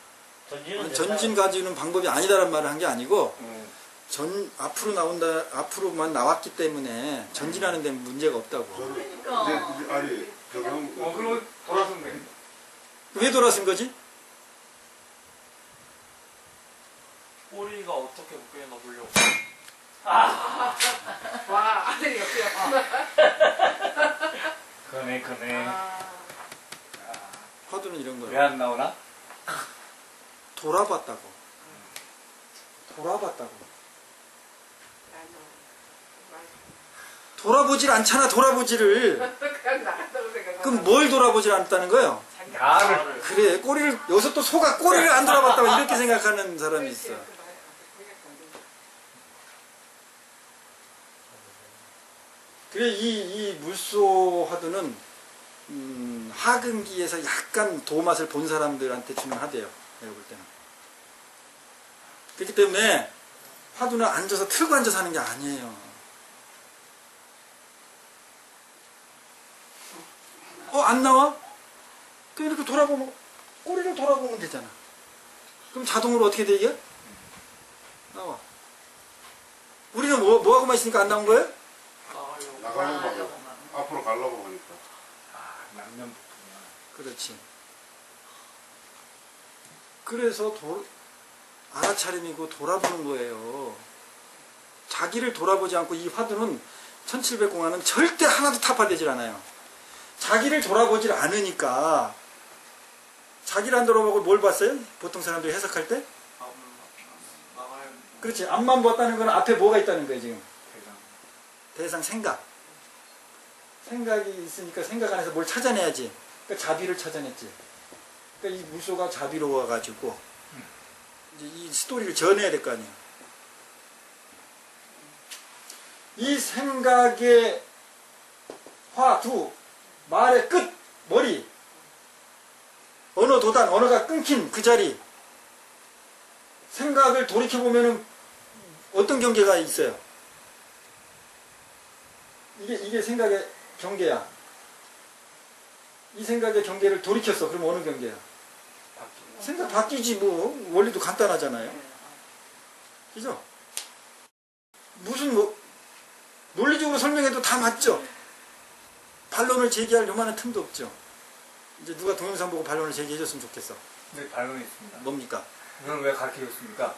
Speaker 3: 전지는
Speaker 1: 아니,
Speaker 3: 된다.
Speaker 1: 전진 가지는 방법이 아니다라는 말을 한 게 아니고,
Speaker 2: 음.
Speaker 1: 앞으로만 나왔기 때문에 전진하는 데는 문제가 없다고.
Speaker 7: 그러니까.
Speaker 5: 이제 아니 그럼
Speaker 2: 그러면 돌아서면 됩니다.
Speaker 1: 왜 돌아선 거지?
Speaker 8: 꼬리가 어떻게 묶여있나 보려고.
Speaker 4: 와, 아들이 옆에
Speaker 2: 그네.
Speaker 1: 화두는 이런
Speaker 2: 왜
Speaker 1: 거야.
Speaker 2: 안 나오나?
Speaker 1: 돌아봤다고. 돌아보질 않잖아, 돌아보지를.
Speaker 4: 그냥 나간다고 생각하고.
Speaker 1: 그럼 뭘 돌아보질 않았다는 거예요?
Speaker 2: 나를.
Speaker 1: 그래, 꼬리를, 여기서 또 소가 꼬리를 안 돌아봤다고 이렇게 생각하는 사람이 있어. 그래, 이 물소 화두는, 하근기에서 약간 도맛을 본 사람들한테 주는 하대요. 내가 볼 때는. 그렇기 때문에 화두는 앉아서 틀고 앉아서 하는 게 아니에요. 안 나와? 그럼 이렇게 돌아보면, 꼬리를 돌아보면 되잖아. 그럼 자동으로 어떻게 돼, 이게? 나와. 우리는 뭐하고만 있으니까 안 나온 거예요?
Speaker 5: 나가려고 앞으로 가려고 하니까.
Speaker 2: 남녀
Speaker 1: 그렇지. 그래서 알아차림이고 돌아보는 거예요. 자기를 돌아보지 않고 이 화두는 1700공화는 절대 하나도 타파되질 않아요. 자기를 돌아보질 않으니까. 자기를 안 돌아보고 뭘 봤어요? 보통 사람들이 해석할 때?
Speaker 8: 나가야
Speaker 1: 그렇지. 앞만 봤다는 건 앞에 뭐가 있다는 거예요, 지금. 대상 생각. 생각이 있으니까 생각 안에서 뭘 찾아내야지. 그러니까 자비를 찾아냈지. 그러니까 이 물소가 자비로워가지고 이제 이 스토리를 전해야 될 거 아니에요. 이 생각의 화두, 말의 끝, 머리, 언어 도단, 언어가 끊긴 그 자리, 생각을 돌이켜보면 어떤 경계가 있어요? 이게 생각의 경계야. 이 생각의 경계를 돌이켰어. 그럼 어느 경계야? 생각 바뀌지 뭐. 원리도 간단하잖아요. 그죠? 무슨 논리적으로 설명해도 다 맞죠? 반론을 제기할 요만한 틈도 없죠. 이제 누가 동영상 보고 반론을 제기해줬으면 좋겠어.
Speaker 2: 네, 반론이 있습니다.
Speaker 1: 뭡니까?
Speaker 2: 이건 왜 가르쳐줬습니까?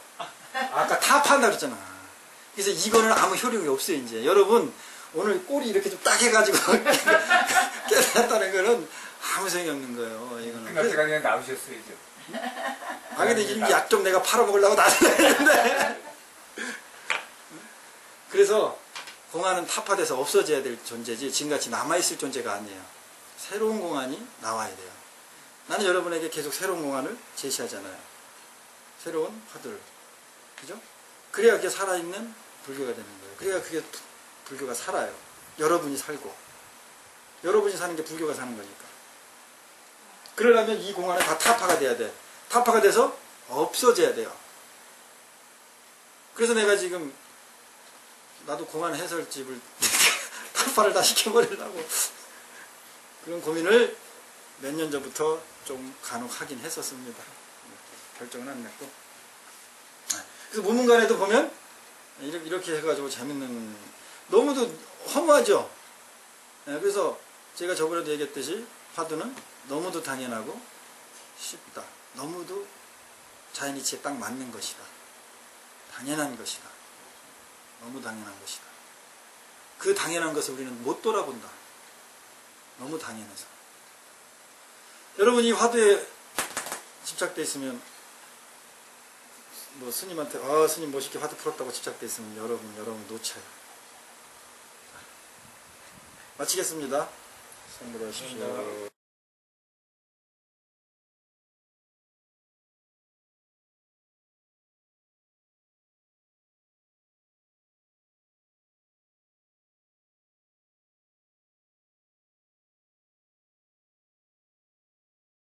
Speaker 1: 아까 타파한다 그랬잖아. 그래서 이거는 아무 효력이 없어요, 이제. 여러분, 오늘 꼬리 이렇게 좀 딱 해가지고 깨달았다는 거는 아무 소용이 없는 거예요, 이거는.
Speaker 2: 끝날 그냥 나오셨어야죠.
Speaker 1: 근데 이 약 좀 내가 팔아먹으려고 나서했는데. 그래서 공안은 타파돼서 없어져야 될 존재지 지금같이 남아있을 존재가 아니에요. 새로운 공안이 나와야 돼요. 나는 여러분에게 계속 새로운 공안을 제시하잖아요. 새로운 화두를. 그죠? 그래야 그게 살아있는 불교가 되는 거예요. 그래야 그게 불교가 살아요. 여러분이 살고. 여러분이 사는 게 불교가 사는 거니까. 그러려면 이 공안은 다 타파가 돼야 돼. 타파가 돼서 없어져야 돼요. 그래서 내가 지금 나도 공안 해설집을 타파를 다 시켜버리려고 그런 고민을 몇 년 전부터 좀 간혹 하긴 했었습니다. 결정은 안 냈고. 그래서 문문간에도 보면 이렇게 해가지고 재밌는, 너무도 허무하죠. 그래서 제가 저번에도 얘기했듯이 화두는 너무도 당연하고 쉽다. 너무도 자연이치에 딱 맞는 것이다. 당연한 것이다. 너무 당연한 것이다. 그 당연한 것을 우리는 못 돌아본다. 너무 당연해서. 여러분 이 화두에 집착돼 있으면 뭐 스님한테 스님 멋있게 화두 풀었다고 집착돼 있으면 여러분 놓쳐요. 마치겠습니다. 선물하십시오.